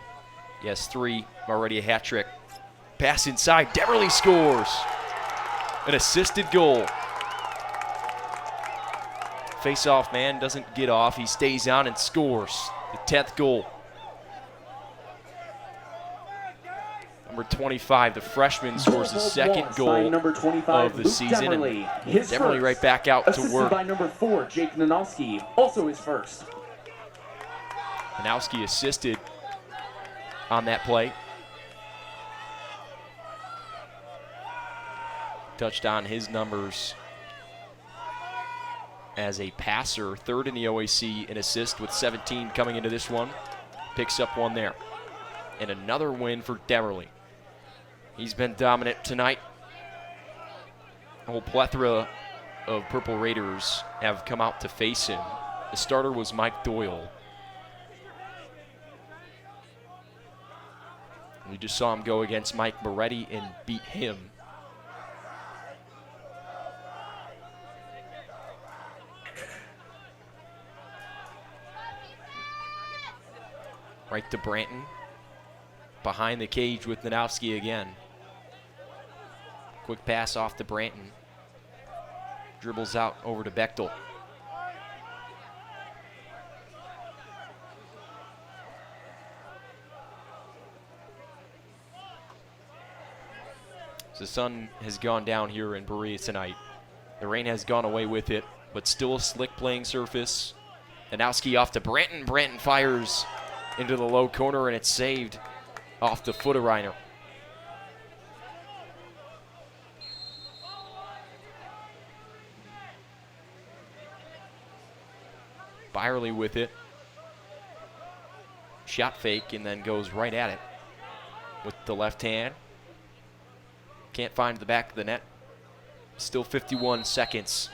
He has 3, already a hat trick. Pass inside, Deverly scores. An assisted goal. Face-off man doesn't get off. He stays on and scores the 10th goal. Number 25, the freshman, scores his second goal number 25, of the Luke season. Demerly Right back out to work. By number 4, Jake Nanowski, also his first. Nanowski assisted on that play. Touched on his numbers as a passer, 3rd in the OAC in assist with 17 coming into this one. Picks up 1 there. And another win for Demerly. He's been dominant tonight. A whole plethora of Purple Raiders have come out to face him. The starter was Mike Doyle. We just saw him go against Mike Moretti and beat him. Right to Branton. Behind the cage with Nanowski again. Quick pass off to Branton. Dribbles out over to Bechtel. So the sun has gone down here in Berea tonight. The rain has gone away with it, but still a slick playing surface. Nanowski off to Branton. Branton fires into the low corner, and it's saved off the foot of Reiner. Byerly with it. Shot fake and then goes right at it with the left hand. Can't find the back of the net. Still 51 seconds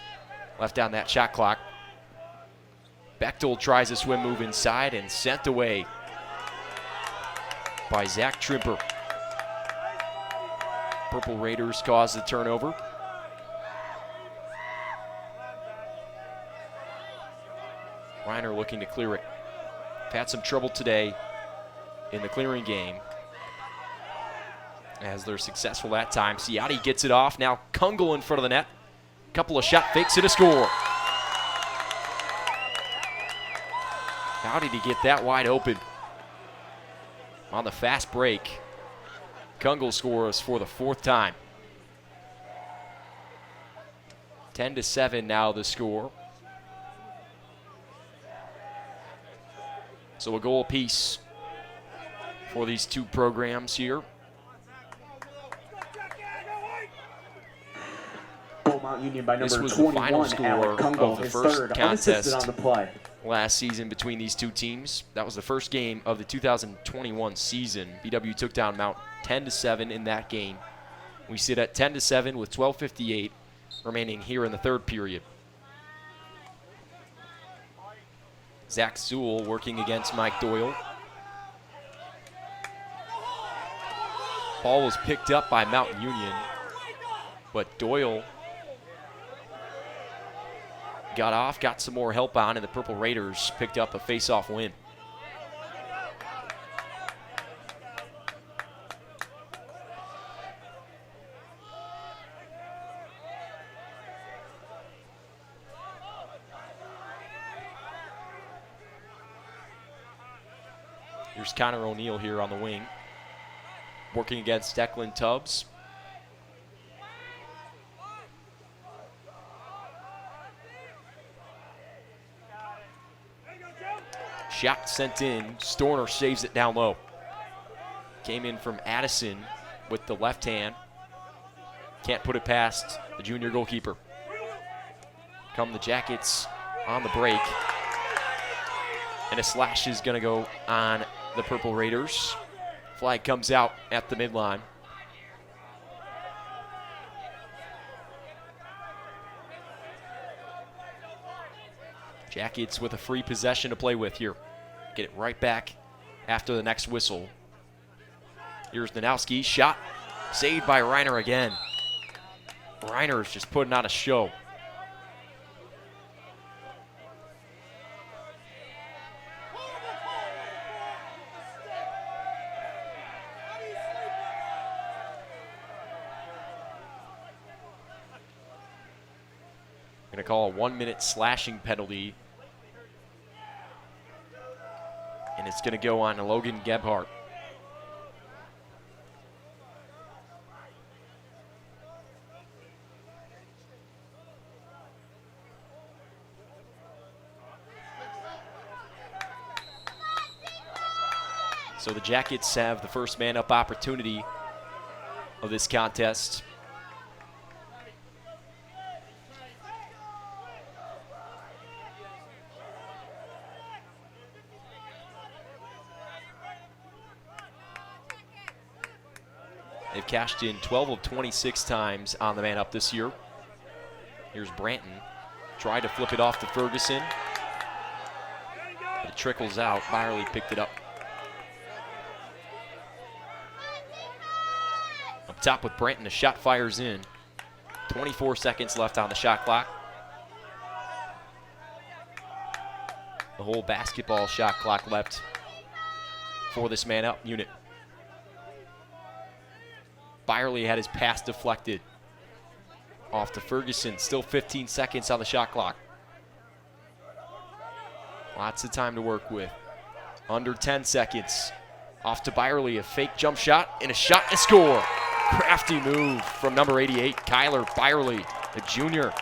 left on that shot clock. Bechtel tries a swim move inside and sent away by Zach Trimper. Purple Raiders cause the turnover. Reiner looking to clear it. Had some trouble today in the clearing game, as they're successful that time. Ciotti gets it off. Now Kungle in front of the net. Couple of shot fakes and a score. How did he get that wide open? On the fast break, Kungle scores for the 4th time. 10-7 now the score. So a goal apiece for these two programs here. Mount Union by number this was 21, the final score of the first contest on the play last season between these two teams. That was the first game of the 2021 season. BW took down Mount 10-7 in that game. We sit at 10-7 with 12:58 remaining here in the 3rd period. Zach Sewell working against Mike Doyle. Ball was picked up by Mount Union, but Doyle got off, got some more help on, and the Purple Raiders picked up a face-off win. Here's Connor O'Neill here on the wing, working against Declan Tubbs. Shot sent in. Storner saves it down low. Came in from Addison with the left hand. Can't put it past the junior goalkeeper. Come the Jackets on the break. And a slash is going to go on the Purple Raiders. Flag comes out at the midline. Jackets with a free possession to play with here. Get it right back after the next whistle. Here's Nanowski, shot, saved by Reiner again. Reiner is just putting on a show. Going to call a 1-minute slashing penalty. And it's going to go on to Logan Gebhardt. So the Jackets have the first man-up opportunity of this contest. They've cashed in 12 of 26 times on the man-up this year. Here's Branton. Tried to flip it off to Ferguson. But it trickles out. Byerly picked it up. Up top with Branton, the shot fires in. 24 seconds left on the shot clock. The whole basketball shot clock left for this man-up unit. Byerly had his pass deflected off to Ferguson. Still 15 seconds on the shot clock. Lots of time to work with. Under 10 seconds. Off to Byerly, a fake jump shot, and a shot and a score. Crafty move from number 88, Kyler Byerly, the junior,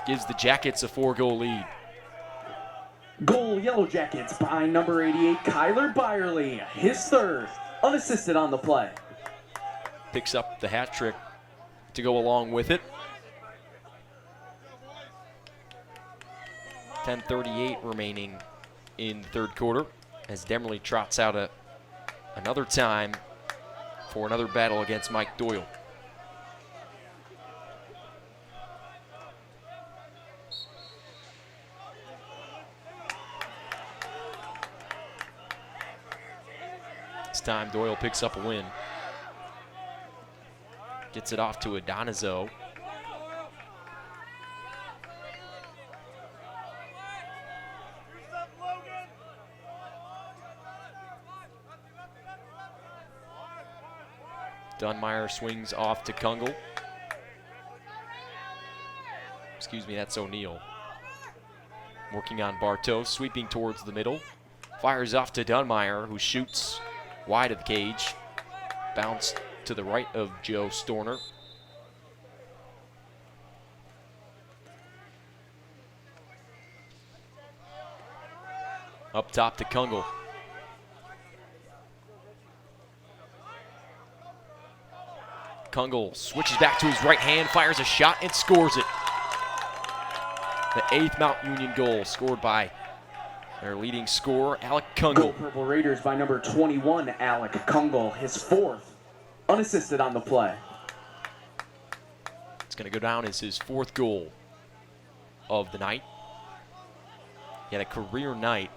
gives the Jackets a 4-goal lead. Goal, Yellow Jackets by number 88, Kyler Byerly. His third, unassisted on the play. Picks up the hat trick to go along with it. 10:38 remaining in the third quarter as Demerly trots out another time for another battle against Mike Doyle. This time Doyle picks up a win. Gets it off to Adonizo. Dunmeyer swings off to Kungle. Excuse me, that's O'Neal. Working on Bartow, sweeping towards the middle. Fires off to Dunmeyer, who shoots wide of the cage. Bounce to the right of Joe Storner. Up top to Kungle. Kungle switches back to his right hand, fires a shot, and scores it. The 8th Mount Union goal scored by their leading scorer, Alec Kungle. Goal Purple Raiders by number 21, Alec Kungle, his 4th, unassisted on the play. It's going to go down as his 4th goal of the night. He had a career night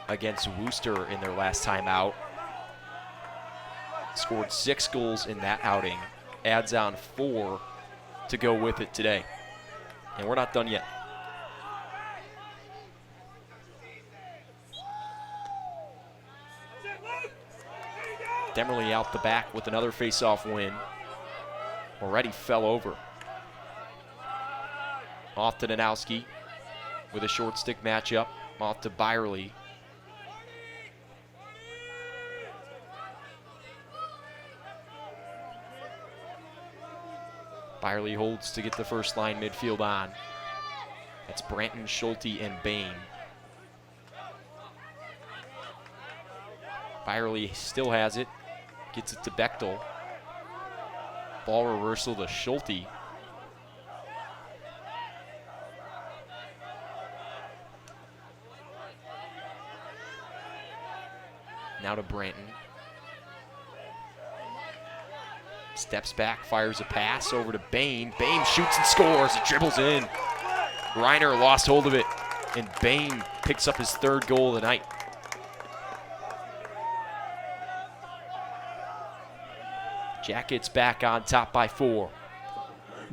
against Worcester in their last time out. Scored 6 goals in that outing. Adds on 4 to go with it today. And we're not done yet. Demerly out the back with another face-off win. Already fell over. Off to Danowski with a short stick matchup. Off to Byerly. Byerly holds to get the first line midfield on. That's Branton, Schulte, and Bain. Byerly still has it. Gets it to Bechtel. Ball reversal to Schulte. Now to Branton. Steps back, fires a pass over to Bain. Bain shoots and scores. It dribbles in. Reiner lost hold of it, and Bain picks up his 3rd goal of the night. Jackets back on top by 4.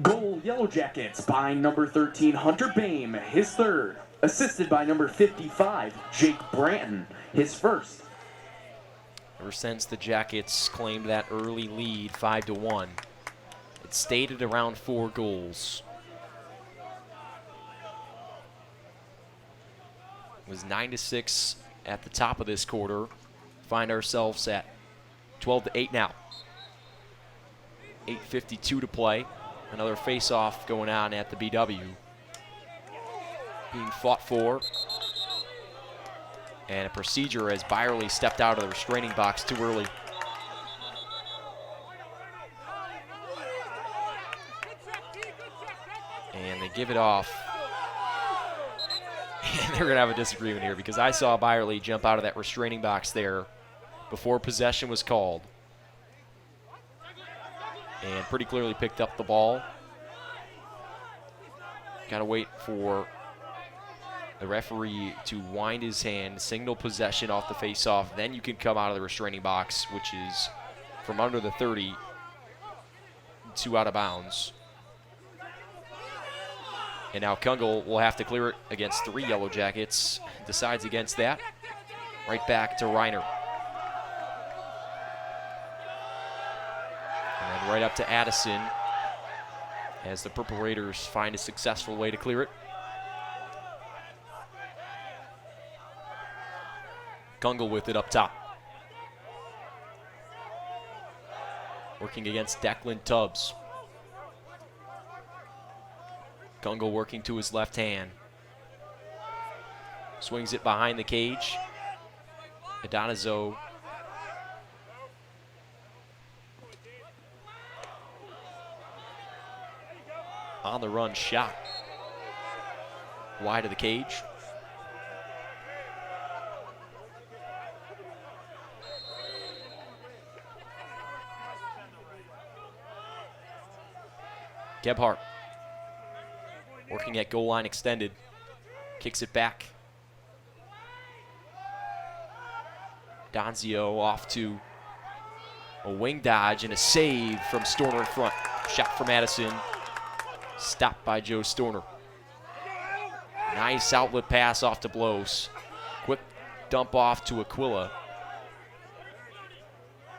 Goal, Yellow Jackets, by number 13, Hunter Bain, his 3rd. Assisted by number 55, Jake Branton, his 1st. Ever since the Jackets claimed that early lead, 5-1, it stayed at around 4 goals. It was 9-6 at the top of this quarter. Find ourselves at 12-8 now. 8:52 to play. Another face-off going on at the BW. Being fought for. And a procedure as Byerly stepped out of the restraining box too early. And they give it off. And they're going to have a disagreement here because I saw Byerly jump out of that restraining box there before possession was called. And pretty clearly picked up the ball. Got to wait for the referee to wind his hand, signal possession off the face-off. Then you can come out of the restraining box, which is from under the 30, 2 out of bounds. And now Kungl will have to clear it against 3 Yellow Jackets. Decides against that. Right back to Reiner. And then right up to Addison as the Purple Raiders find a successful way to clear it. Kungl with it up top. Working against Declan Tubbs. Kungl working to his left hand. Swings it behind the cage. Adonizo. On the run shot. Wide of the cage. Gebhardt working at goal line extended. Kicks it back. Donzio off to a wing dodge and a save from Storner in front. Shot from Addison. Stopped by Joe Storner. Nice outlet pass off to Blows. Quick dump off to Aquila.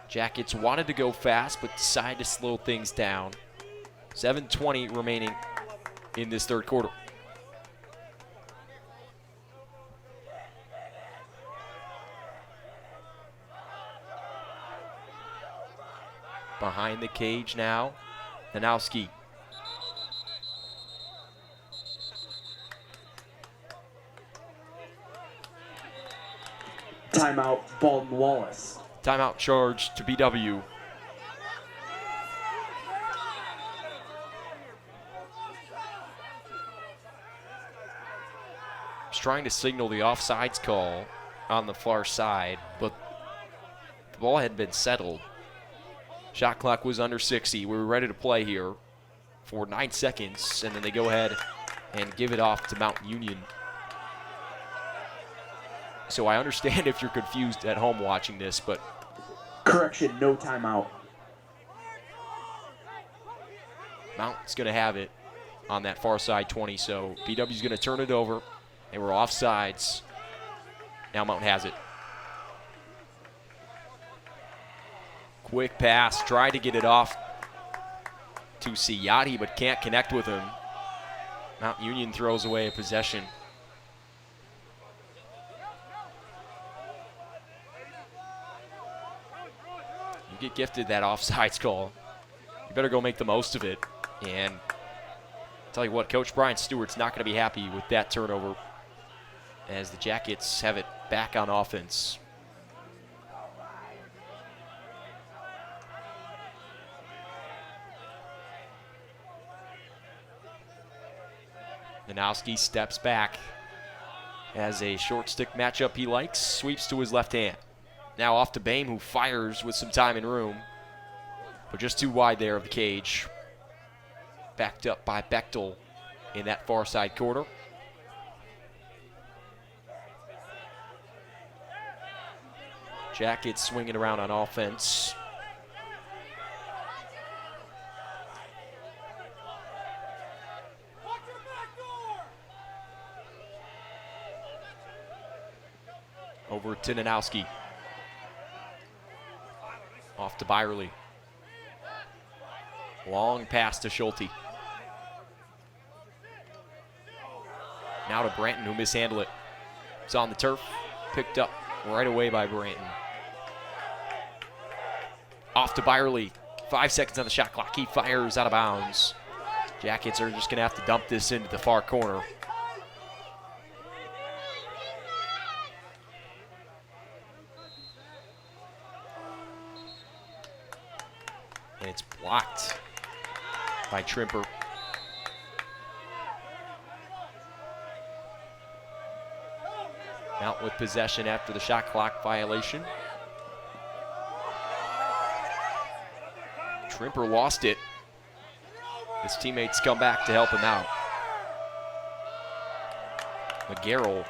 Jackets wanted to go fast but decided to slow things down. 7:20 remaining in this 3rd quarter. Behind the cage now, Nanowski. Timeout, Baldwin Wallace. Timeout charge to BW. Trying to signal the offsides call on the far side, but the ball had been settled. Shot clock was under 60. We were ready to play here for 9 seconds, and then they go ahead and give it off to Mount Union. So I understand if you're confused at home watching this, but... Correction, no timeout. Mount's going to have it on that far side 20, so BW's going to turn it over. They were offsides. Now Mount has it. Quick pass. Tried to get it off to Ciotti, but can't connect with him. Mount Union throws away a possession. You get gifted that offsides call. You better go make the most of it. And tell you what, Coach Brian Stewart's not going to be happy with that turnover, as the Jackets have it back on offense. Nanowski steps back. Has a short stick matchup he likes. Sweeps to his left hand. Now off to Boehm, who fires with some time and room. But just too wide there of the cage. Backed up by Bechtel in that far side corner. Jackets swinging around on offense. Over to Nanowski. Off to Byerly. Long pass to Schulte. Now to Branton, who mishandled it. It's on the turf. Picked up right away by Branton. Off to Byerly. 5 seconds on the shot clock. He fires out of bounds. Jackets are just going to have to dump this into the far corner. And it's blocked by Trimper. Out with possession after the shot clock violation. Trimper lost it. His teammates come back to help him out. McGarrell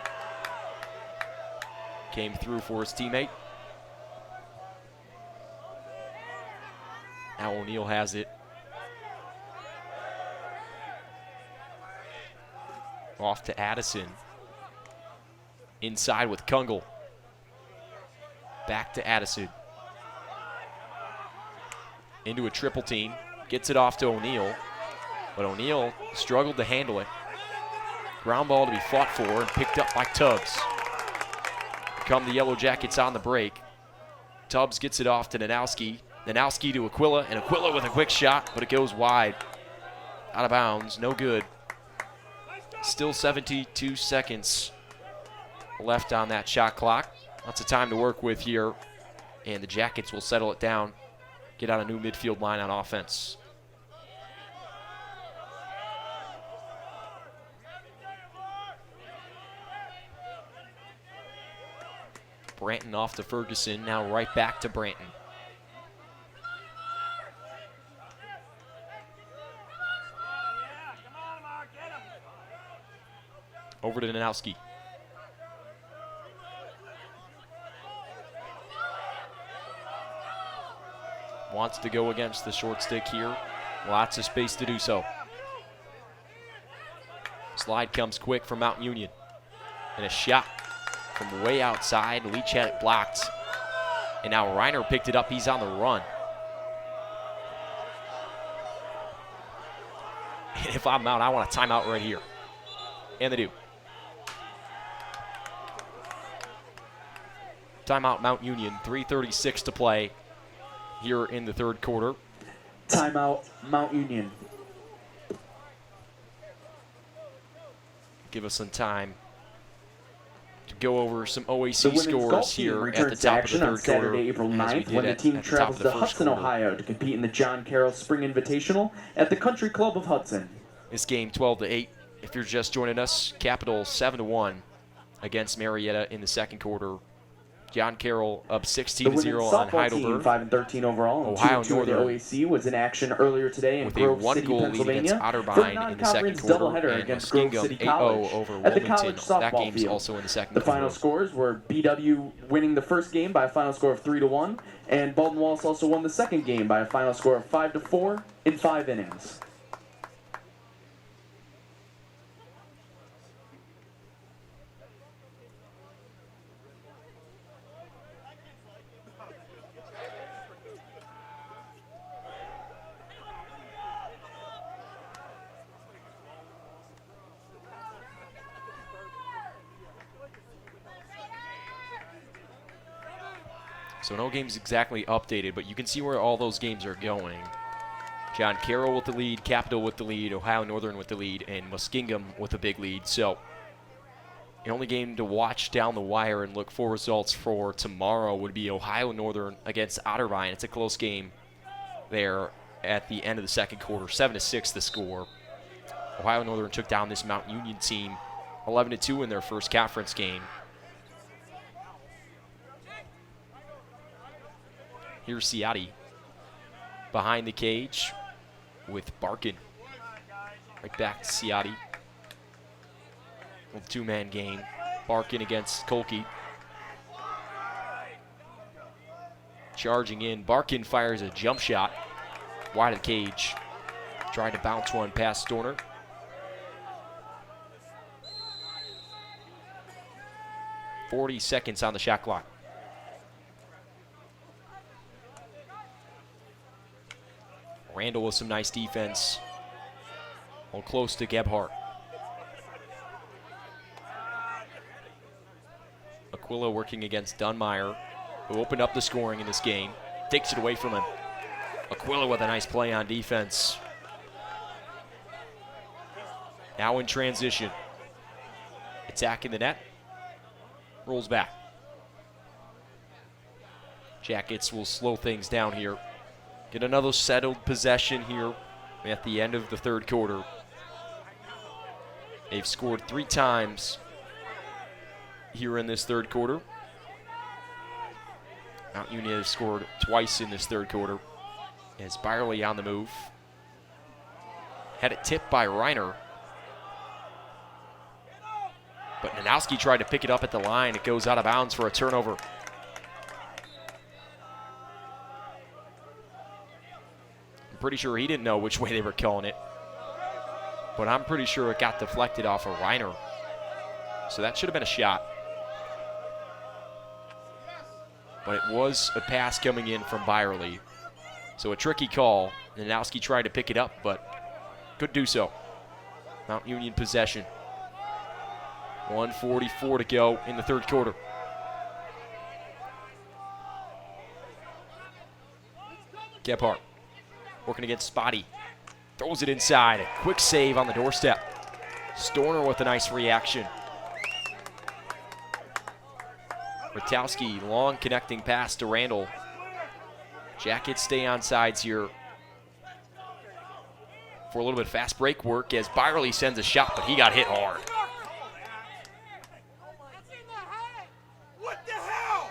came through for his teammate. Now O'Neal has it. Off to Addison. Inside with Kungle. Back to Addison. Into a triple team. Gets it off to O'Neal. But O'Neal struggled to handle it. Ground ball to be fought for and picked up by Tubbs. Come the Yellow Jackets on the break. Tubbs gets it off to Nanowski. Nanowski to Aquila, and Aquila with a quick shot, but it goes wide. Out of bounds, no good. Still 72 seconds left on that shot clock. Lots of time to work with here, and the Jackets will settle it down, get on a new midfield line on offense. Branton off to Ferguson, now right back to Branton. Over to Nanowski. Wants to go against the short stick here. Lots of space to do so. Slide comes quick from Mount Union. And a shot from way outside. Leach had it blocked. And now Reiner picked it up. He's on the run. And if I'm out, I want a timeout right here. And they do. Timeout Mount Union, 3:36 to play here in the third quarter. Timeout Mount Union. Give us some time to go over some OAC scores here at the top of the third on Saturday, quarter. April 9th, when the team travels to Hudson, Ohio to compete in the John Carroll Spring Invitational at the Country Club of Hudson. This game 12-8. If you're just joining us, Capital 7-1 against Marietta in the second quarter. John Carroll up 16-0 on Heidelberg. 5-13 overall. Ohio Northern the OAC was in action earlier today in with Grove a one City, goal Pennsylvania, lead against Otterbein in the second quarter, and Muskingum 8-0 over Wilmington. That game's also in the second quarter. The final scores were BW winning the first game by a final score of 3-1, and Baldwin Wallace also won the second game by a final score of 5-4 in 5 innings. So no games exactly updated, but you can see where all those games are going. John Carroll with the lead, Capital with the lead, Ohio Northern with the lead, and Muskingum with a big lead. So the only game to watch down the wire and look for results for tomorrow would be Ohio Northern against Otterbein. It's a close game there at the end of the second quarter. 7-6 the score. Ohio Northern took down this Mount Union team 11-2 in their first conference game. Here's Ciotti behind the cage with Barkin. Right back to Ciotti. With a two-man game. Barkin against Kolke. Charging in. Barkin fires a jump shot wide of the cage. Tried to bounce one past Storner. .40 seconds on the shot clock. Randall with some nice defense. All close to Gebhardt. Aquila working against Dunmeyer, who opened up the scoring in this game. Takes it away from him. Aquila with a nice play on defense. Now in transition. Attacking the net. Rolls back. Jackets will slow things down here. Get another settled possession here at the end of the third quarter. They've scored 3 times here in this third quarter. Mount Union has scored twice in this third quarter. As Byerly on the move. Had it tipped by Reiner. But Nanowski tried to pick it up at the line. It goes out of bounds for a turnover. I'm pretty sure he didn't know which way they were calling it. But I'm pretty sure it got deflected off of Reiner. So that should have been a shot. But it was a pass coming in from Byerly. So a tricky call. Nanowski tried to pick it up, but couldn't do so. Mount Union possession. 1:44 to go in the third quarter. Gebhardt working against Spotty. Throws it inside. A quick save on the doorstep. Storner with a nice reaction. Rutowski, long connecting pass to Randall. Jackets stay on sides here for a little bit of fast break work as Byerly sends a shot, but he got hit hard. What the hell?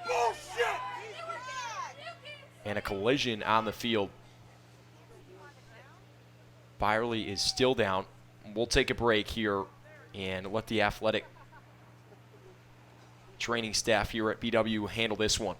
Bullshit! And a collision on the field. Byerly is still down. We'll take a break here and let the athletic training staff here at BW handle this one.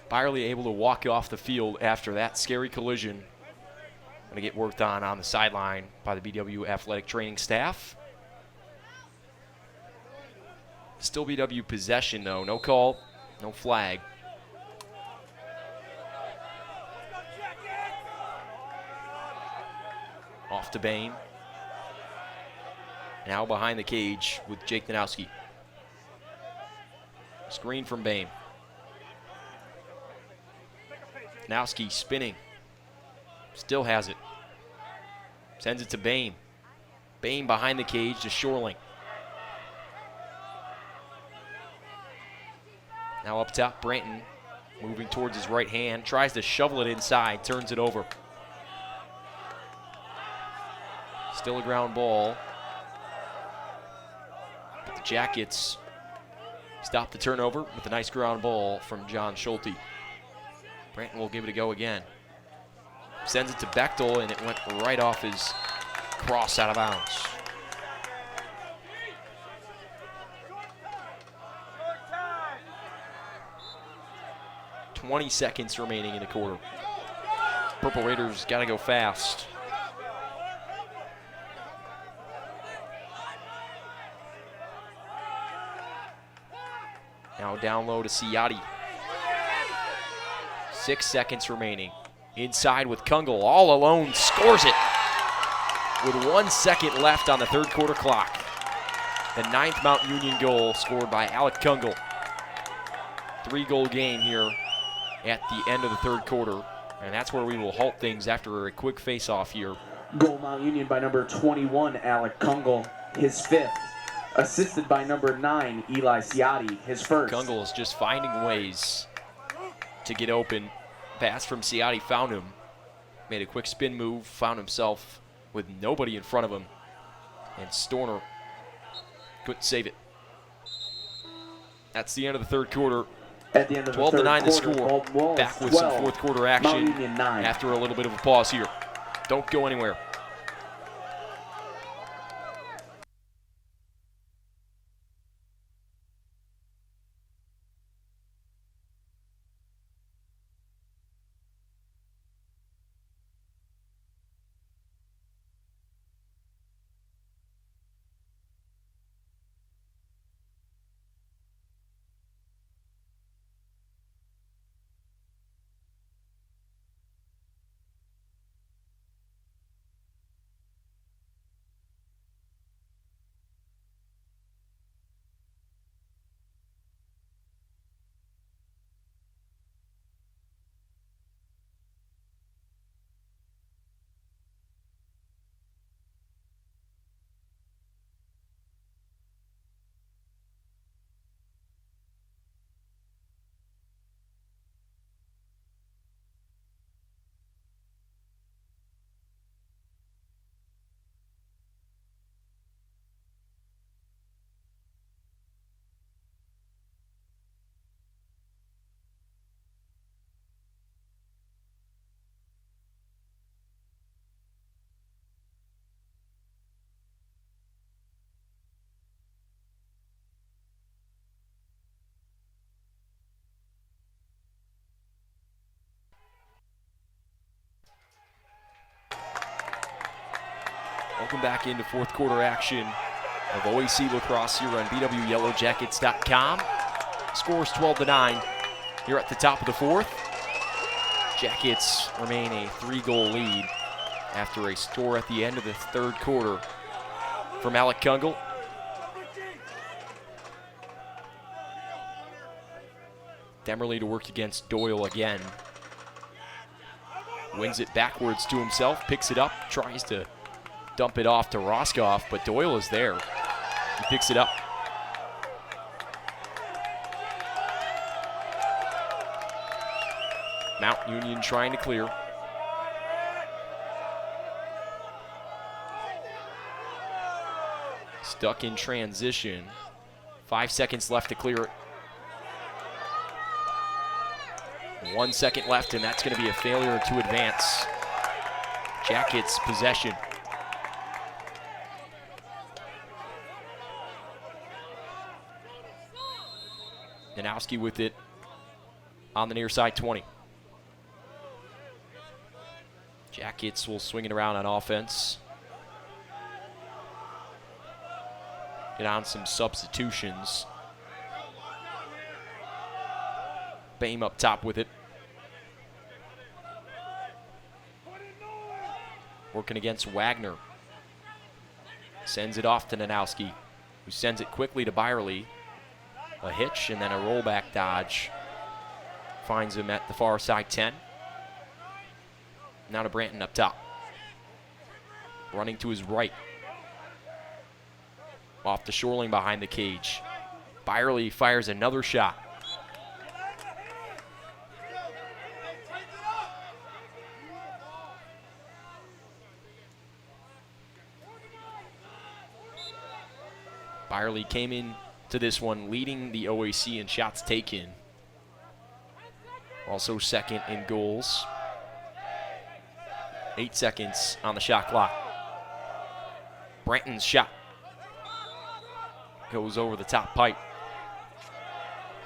Byerly able to walk off the field after that scary collision. Going to get worked on the sideline by the BW athletic training staff. Still BW possession though. No call, no flag. Off to Bain. Now behind the cage with Jake Nanowski. Screen from Bain. Nanowski spinning. Still has it. Sends it to Bain. Bain behind the cage to Shorling. Now up top, Branton moving towards his right hand. Tries to shovel it inside. Turns it over. Still a ground ball. Jackets stop the turnover with a nice ground ball from John Schulte. Branton will give it a go again. Sends it to Bechtel, and it went right off his cross out of bounds. .20 seconds remaining in the quarter. Purple Raiders got to go fast. Now down low to Ciotti. 6 seconds remaining. Inside with Kungle, all alone, scores it with 1 second left on the third quarter clock. The 9th Mount Union goal scored by Alec Kungle. 3-goal game here at the end of the third quarter, and that's where we will halt things after a quick face-off here. Goal Mount Union by number 21, Alec Kungle, his 5th. Assisted by number 9, Eli Ciotti, his 1st. Kungle is just finding ways to get open. Pass from Ciotti found him. Made a quick spin move, found himself with nobody in front of him. And Storner couldn't save it. That's the end of the third quarter. At the end of the third 12-9 the quarter, score. Baldwin Wallace Back with 12, some fourth quarter action Mount Union 9. after a little bit of a pause here. Don't go anywhere. Welcome back into fourth quarter action of OAC Lacrosse here on BWYellowJackets.com. Scores 12-9 here at the top of the fourth. Jackets remain a 3-goal lead after a score at the end of the third quarter from Alec Kungle. Demerly to work against Doyle again. Wins it backwards to himself, picks it up, tries to dump it off to Roscoff, but Doyle is there. He picks it up. Mount Union trying to clear. Stuck in transition. 5 seconds left to clear it. 1 second left, and that's going to be a failure to advance. Jackets possession. Danowski with it on the near side 20. Jackets will swing it around on offense. Get on some substitutions. Bame up top with it. Working against Wagner. Sends it off to Danowski, who sends it quickly to Byerly. A hitch and then a rollback dodge. Finds him at the far side 10. Now to Branton up top. Running to his right. Off the shoreline behind the cage. Byerly fires another shot. Byerly came in to this one leading the OAC in shots taken. Also second in goals. 8 seconds on the shot clock. Branton's shot goes over the top pipe.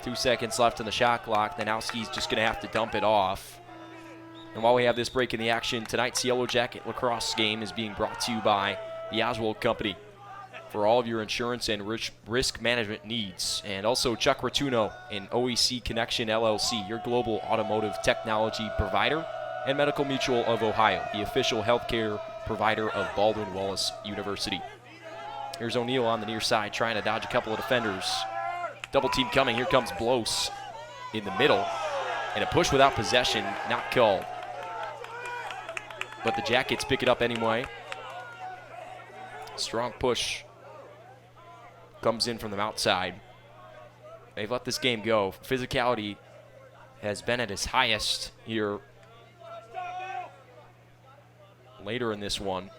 2 seconds left on the shot clock. Danowski's just going to have to dump it off. And while we have this break in the action, tonight's Yellow Jacket lacrosse game is being brought to you by the Oswald Company for all of your insurance and risk management needs. And also Chuck Rotuno and OEC Connection LLC, your global automotive technology provider, and Medical Mutual of Ohio, the official healthcare provider of Baldwin Wallace University. Here's O'Neal on the near side trying to dodge a couple of defenders. Double team coming. Here comes Blos in the middle. And a push without possession, not called. But the Jackets pick it up anyway. Strong push comes in from the outside. They've let this game go. Physicality has been at its highest here later in this one.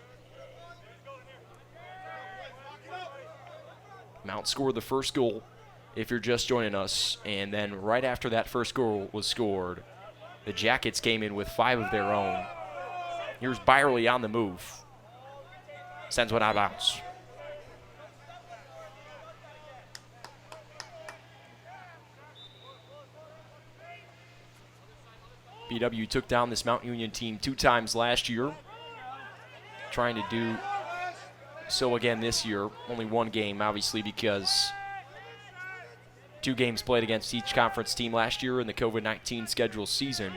Mount scored the first goal if you're just joining us, and then right after that first goal was scored, the Jackets came in with 5 of their own. Here's Byerly on the move. Sends one out of bounds. BW took down this Mount Union team 2 times last year. Trying to do so again this year. Only 1 game, obviously, because 2 games played against each conference team last year in the COVID-19 schedule season.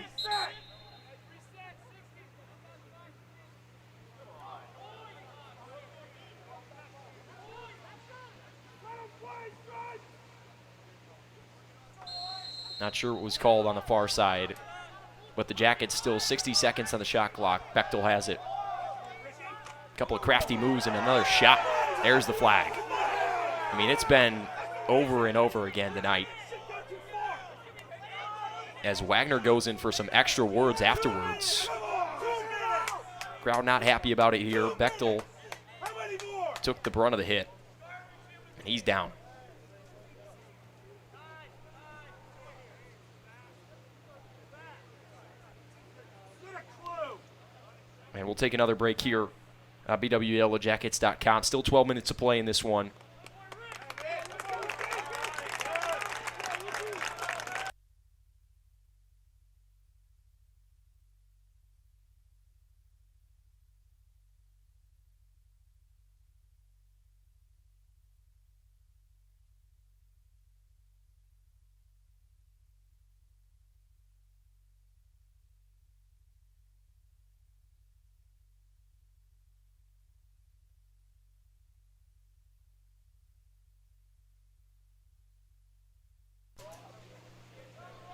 Not sure what was called on the far side, but the Jackets still 60 seconds on the shot clock. Bechtel has it. Couple of crafty moves and another shot. There's the flag. I mean, it's been over and over again tonight. As Wagner goes in for some extra words afterwards. Crowd not happy about it here. Bechtel took the brunt of the hit. And he's down. And we'll take another break here. BWYellowJackets.com. Still 12 minutes to play in this one.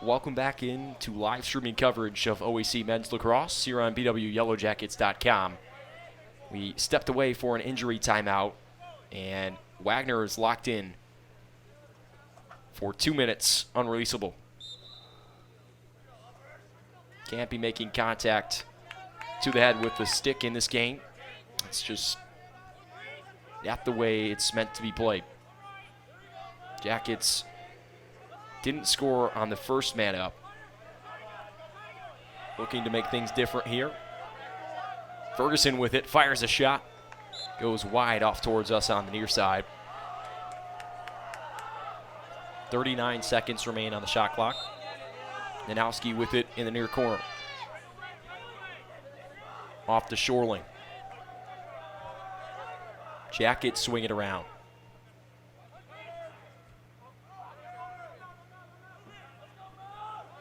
Welcome back in to live streaming coverage of OAC Men's Lacrosse here on BWYellowJackets.com. We stepped away for an injury timeout, and Wagner is locked in for 2 minutes, unreleasable. Can't be making contact to the head with the stick in this game. It's just not the way it's meant to be played. Jackets didn't score on the first man up. Looking to make things different here. Ferguson with it, fires a shot. Goes wide off towards us on the near side. 39 seconds remain on the shot clock. Danowski with it in the near corner. Off to Shorling. Jackets swing it around.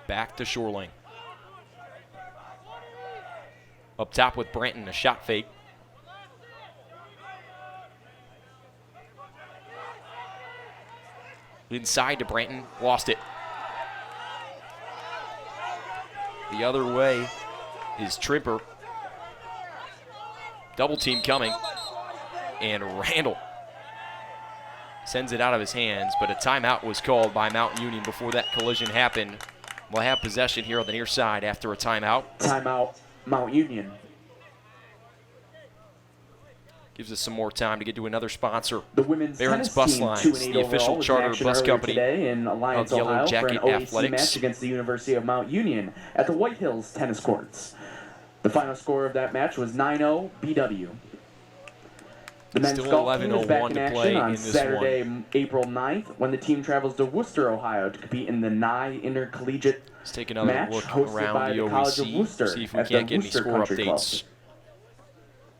Back to Shorling. Up top with Branton, a shot fake. Inside to Branton, lost it. The other way is Trimper. Double team coming. And Randall sends it out of his hands, but a timeout was called by Mount Union before that collision happened. We'll have possession here on the near side after a timeout. Timeout, Mount Union. Gives us some more time to get to another sponsor. The women's Barron's tennis Bus team, Lines, 2-8 the official overall, was in charter action bus earlier company today in Alliance, of Yellow Ohio, Jacket for an OAC Athletics. match against the University of Mount Union at the White Hills Tennis Courts. The final score of that match was 9-0 BW. The men's Still golf team is back 11:01 in to action play on in this Saturday, one. April 9th, when the team travels to Worcester, Ohio, to compete in the NYE Intercollegiate Let's take another match look hosted around by the the College of OEC, Worcester see if we at can't the get any Worcester score Country Club. updates.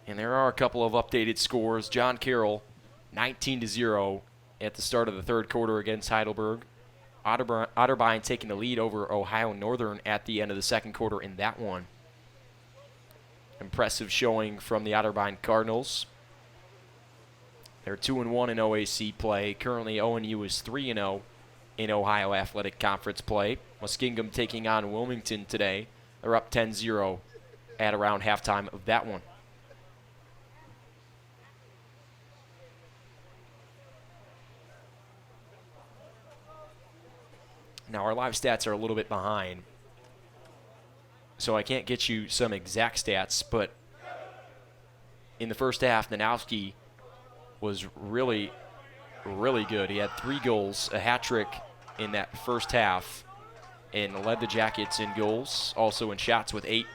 And there are a couple of updated scores. John Carroll, 19-0 at the start of the third quarter against Heidelberg. Otterbein taking the lead over Ohio Northern at the end of the second quarter in that one. Impressive showing from the Otterbein Cardinals. They're 2-1 in OAC play. Currently, ONU is 3-0 in Ohio Athletic Conference play. Muskingum taking on Wilmington today. They're up 10-0 at around halftime of that one. Now, our live stats are a little bit behind, so I can't get you some exact stats, but in the first half, Nanowski was really, really good. He had 3 goals, a hat trick in that first half, and led the Jackets in goals, also in shots with 8.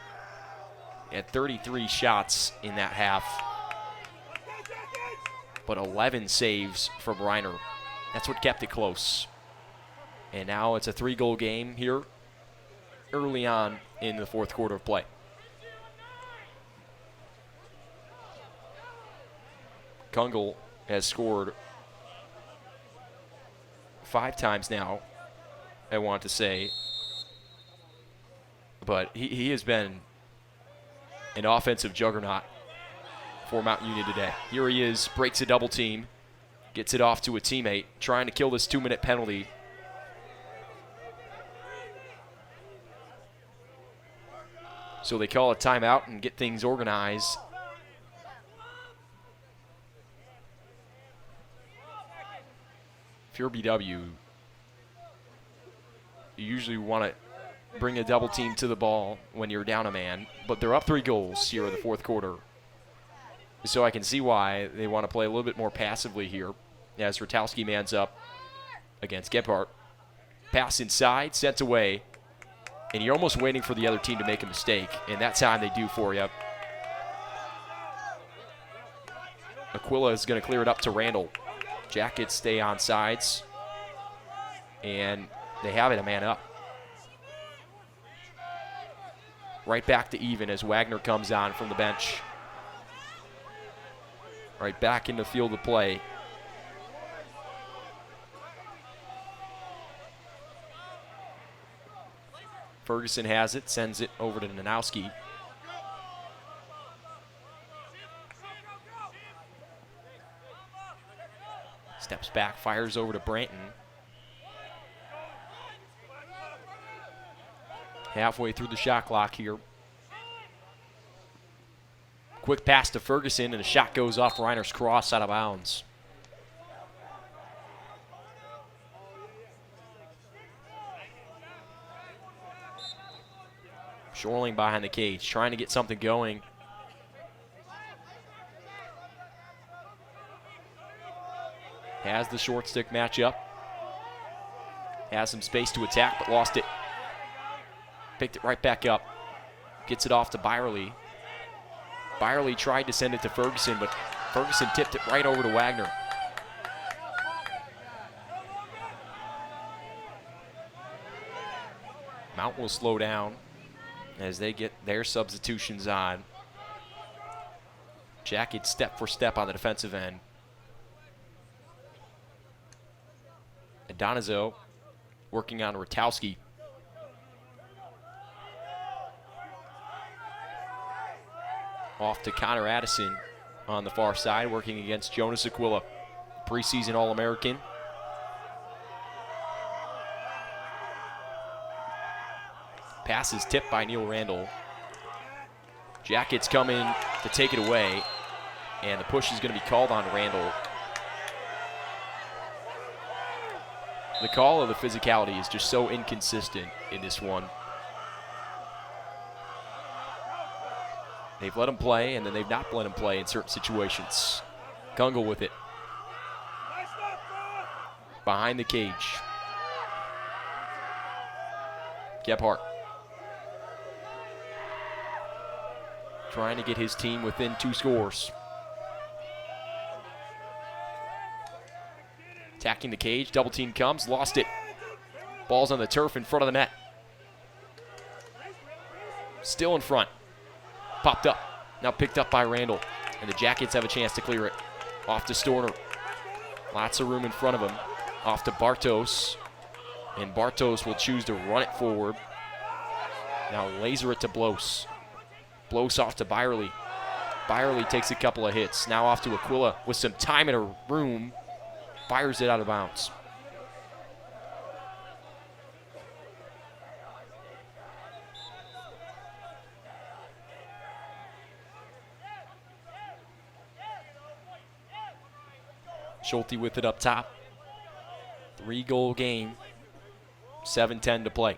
He had 33 shots in that half, but 11 saves from Reiner. That's what kept it close. And now it's a 3-goal game here early on in the fourth quarter of play. Kungle has scored 5 times now, I want to say. But he has been an offensive juggernaut for Mount Union today. Here he is, breaks a double team, gets it off to a teammate, trying to kill this 2-minute penalty. So they call a timeout and get things organized. If you're BW, you usually want to bring a double team to the ball when you're down a man, but they're up 3 goals here in the fourth quarter. So I can see why they want to play a little bit more passively here as Rotowski mans up against Gebhardt. Pass inside, sent away. And you're almost waiting for the other team to make a mistake, and that time they do for you. Aquila is going to clear it up to Randall. Jackets stay on sides, and they have it a man up. Right back to even as Wagner comes on from the bench. Right back in the field of play. Ferguson has it, sends it over to Nanowski. Steps back, fires over to Branton. Halfway through the shot clock here. Quick pass to Ferguson, and a shot goes off Reiner's cross out of bounds. Shorling behind the cage, trying to get something going. Has the short stick matchup. Has some space to attack, but lost it. Picked it right back up. Gets it off to Byerly. Byerly tried to send it to Ferguson, but Ferguson tipped it right over to Wagner. Mount will slow down as they get their substitutions on. Jackets step for step on the defensive end. Adonizo working on Rotowski. Off to Connor Addison on the far side, working against Jonas Aquila, preseason All-American. Pass is tipped by Neil Randall. Jackets come in to take it away, and the push is going to be called on Randall. The call of the physicality is just so inconsistent in this one. They've let him play, and then they've not let him play in certain situations. Kungle with it. Behind the cage. Gebhardt. Trying to get his team within 2 scores. Attacking the cage, double team comes, lost it. Ball's on the turf in front of the net. Still in front. Popped up, now picked up by Randall. And the Jackets have a chance to clear it. Off to Storner. Lots of room in front of him. Off to Bartos. And Bartos will choose to run it forward. Now laser it to Blos. Blos off to Byerly. Byerly takes a couple of hits. Now off to Aquila with some time and a room. Fires it out of bounds. Schulte with it up top. 3-goal game. 7:10 to play.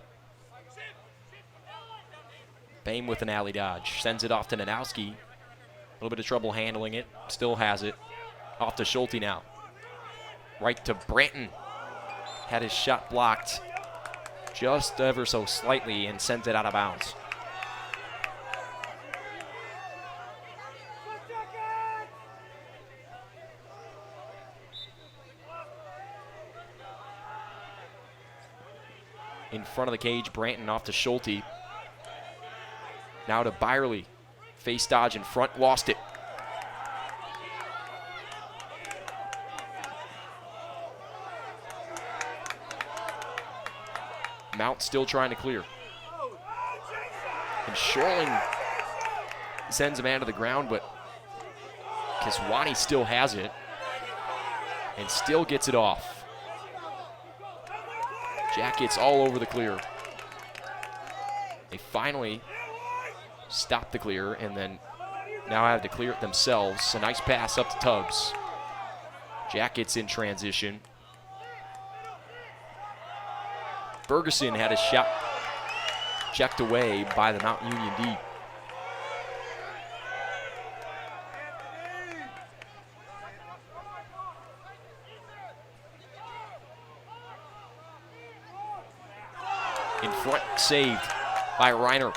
Boehm with an alley dodge. Sends it off to Nanowski. A little bit of trouble handling it. Still has it. Off to Schulte now. Right to Branton. Had his shot blocked just ever so slightly and sent it out of bounds. In front of the cage, Branton off to Schulte. Now to Byerly. Face dodge in front, lost it. Mount still trying to clear. And Shorling sends a man to the ground, but Kiswani still has it and still gets it off. Jackets all over the clear. They finally stop the clear and then now have to clear it themselves. A nice pass up to Tubbs. Jackets in transition. Ferguson had a shot checked away by the Mount Union D. In front, saved by Reiner.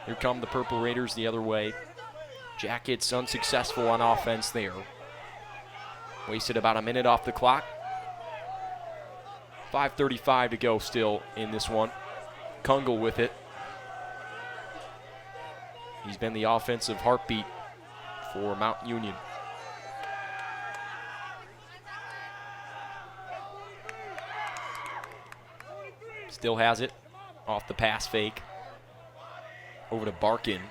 Here come the Purple Raiders the other way. Jackets unsuccessful on offense there. Wasted about a minute off the clock. 5:35 to go still in this one. Kungle with it. He's been the offensive heartbeat for Mount Union. Still has it. Off the pass fake. Over to Barkin.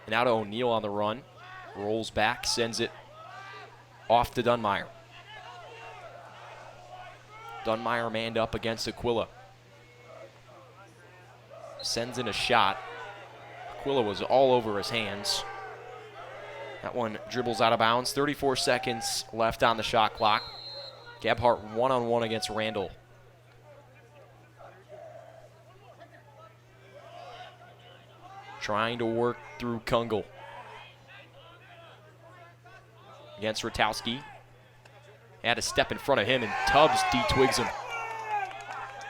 And out to O'Neal on the run. Rolls back, sends it off to Dunmire. Dunmire manned up against Aquila. Sends in a shot. Aquila was all over his hands. That one dribbles out of bounds. 34 seconds left on the shot clock. Gebhardt one-on-one against Randall. Trying to work through Kungle. Against Ratowski. Had a step in front of him, and Tubbs de-twigs him.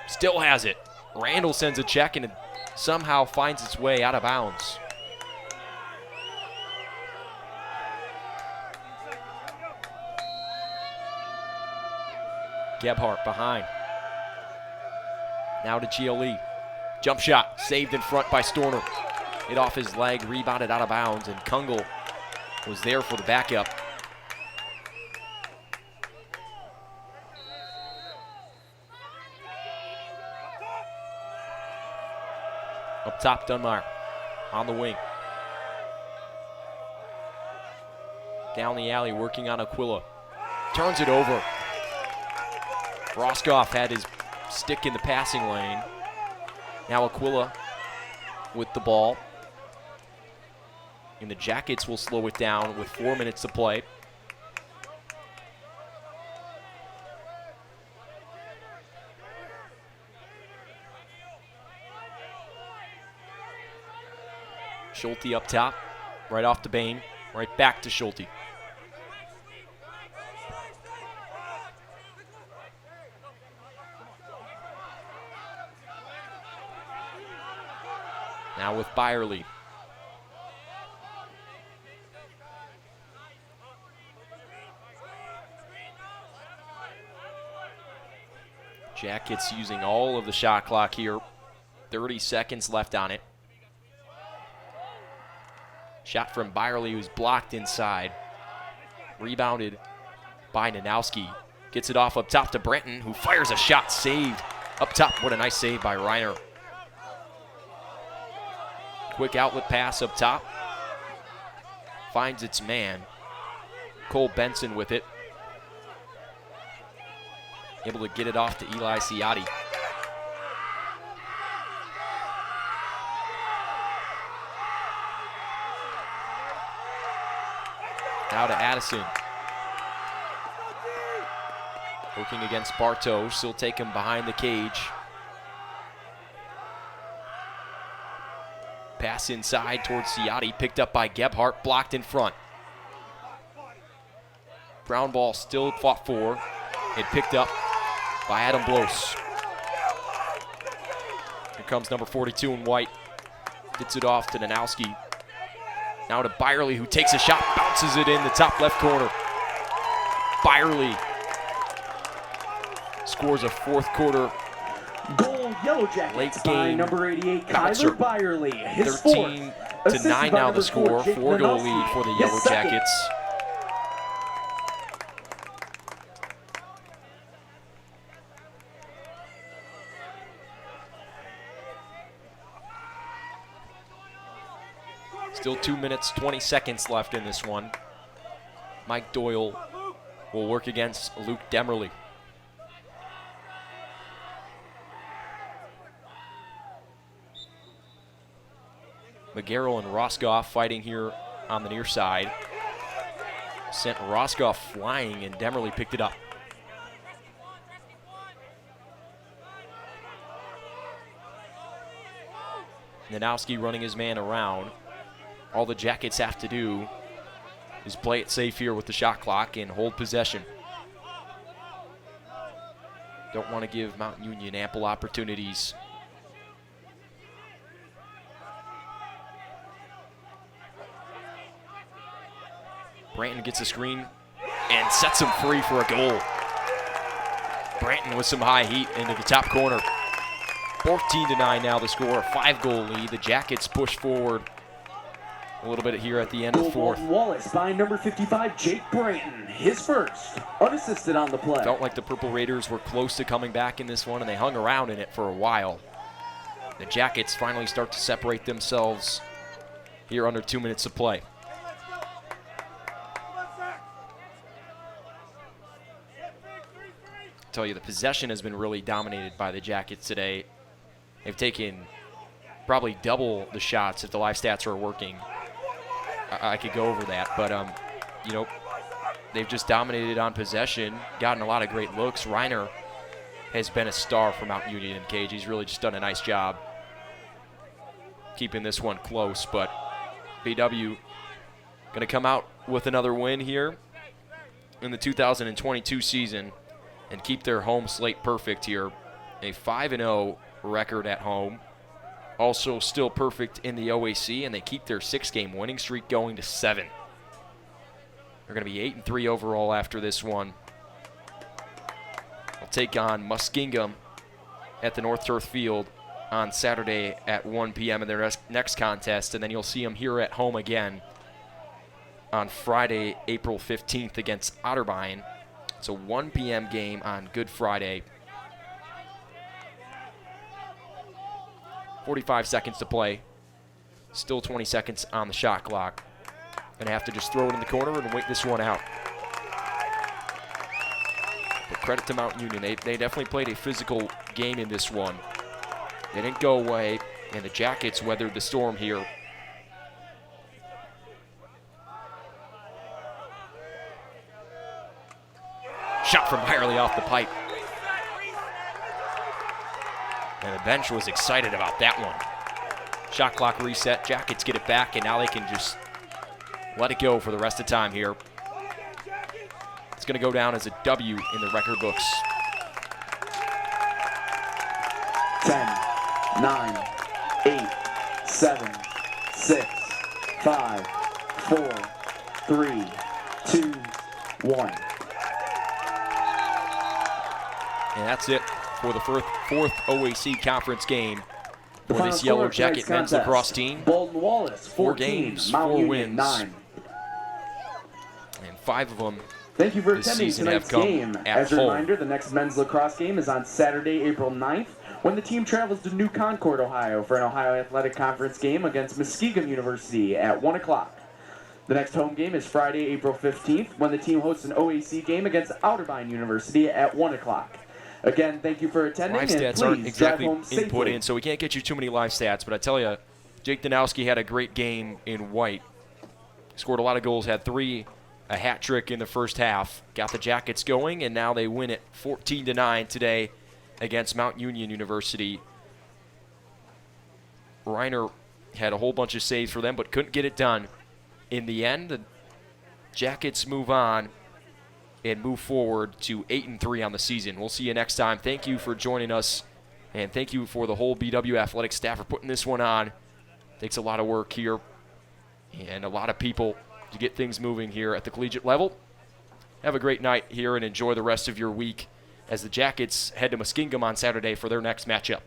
Still has it. Randall sends a check, and it somehow finds its way out of bounds. Gebhardt behind. Now to GLE. Jump shot, saved in front by Storner. Hit off his leg, rebounded out of bounds, and Kungle was there for the backup. Up top, Dunmire on the wing. Down the alley, working on Aquila. Turns it over. Roscoff had his stick in the passing lane. Now Aquila with the ball. And the Jackets will slow it down with 4 minutes to play. Schulte up top, right off to Bain, right back to Schulte. Now with Byerly. Jackets using all of the shot clock here. 30 seconds left on it. Shot from Byerly, who's blocked inside. Rebounded by Nanowski. Gets it off up top to Brenton, who fires a shot saved. Up top, what a nice save by Reiner. Quick outlet pass up top. Finds its man. Cole Benson with it. Able to get it off to Eli Ciotti. Now to Addison. Working against Bartos. He'll take him behind the cage. Pass inside towards Ciotti. Picked up by Gebhardt. Blocked in front. Ground ball still fought for. It picked up by Adam Blos. Here comes number 42 in white. Gets it off to Nanowski. Now to Byerly, who takes a shot, bounces it in the top left corner. Byerly scores a fourth quarter goal, Yellow Jackets late by game number 88, bouncer. Kyler Byerly. His 13 fourth. to 9 now the score. 4-goal lead for the Yellow Jackets. Still 2 minutes, 20 seconds left in this one. Mike Doyle will work against Luke Demerly. McGarrell and Roscoff fighting here on the near side. Sent Roscoff flying, and Demerly picked it up. Nanowski running his man around. All the Jackets have to do is play it safe here with the shot clock and hold possession. Don't want to give Mount Union ample opportunities. Branton gets a screen and sets him free for a goal. Branton with some high heat into the top corner. 14 to 9 now the score, a 5-goal lead. The Jackets push forward a little bit here at the end of the fourth. Baldwin Wallace by number 55, Jake Branton, his first, unassisted on the play. Felt like the Purple Raiders were close to coming back in this one, and they hung around in it for a while. The Jackets finally start to separate themselves here under 2 minutes of play. I tell you, the possession has been really dominated by the Jackets today. They've taken probably double the shots if the live stats are working. I could go over that, but you know, they've just dominated on possession, gotten a lot of great looks. Reiner has been a star for Mount Union and Cage. He's really just done a nice job keeping this one close, but BW going to come out with another win here in the 2022 season and keep their home slate perfect here. A 5-0 record at home. Also still perfect in the OAC, and they keep their 6-game winning streak going to 7. They're going to be 8-3 overall after this one. They'll take on Muskingum at the North Turf Field on Saturday at 1 p.m. in their next contest, and then you'll see them here at home again on Friday, April 15th against Otterbein. It's a 1 p.m. game on Good Friday. 45 seconds to play. Still 20 seconds on the shot clock. Gonna have to just throw it in the corner and wait this one out. But credit to Mount Union. They definitely played a physical game in this one. They didn't go away, and the Jackets weathered the storm here. Shot from Byerly off the pipe. And the bench was excited about that one. Shot clock reset. Jackets get it back, and now they can just let it go for the rest of the time here. It's going to go down as a W in the record books. 10, 9, 8, 7, 6, 5, 4, 3, 2, 1. And that's it for the fourth OAC conference game for Final this Yellow score of tonight's Jacket men's contest, lacrosse team. Baldwin Wallace, 14, 4 games, Mount 4 Union, wins. 9. And 5 of them Thank you for this attending season tonight's have come game. at As a home. reminder, the next men's lacrosse game is on Saturday, April 9th, when the team travels to New Concord, Ohio for an Ohio Athletic Conference game against Muskegon University at 1 o'clock. The next home game is Friday, April 15th, when the team hosts an OAC game against Otterbein University at 1 o'clock. Again, thank you for attending, Live and stats aren't please exactly drive home input safely. in, so we can't get you too many live stats. But I tell you, Jake Danowski had a great game in white. Scored a lot of goals, had 3, a hat trick in the first half. Got the Jackets going, and now they win it 14-9 today against Mount Union University. Reiner had a whole bunch of saves for them, but couldn't get it done. In the end, the Jackets move on and move forward to 8-3 on the season. We'll see you next time. Thank you for joining us, and thank you for the whole BW Athletics staff for putting this one on. Takes a lot of work here and a lot of people to get things moving here at the collegiate level. Have a great night here and enjoy the rest of your week as the Jackets head to Muskingum on Saturday for their next matchup.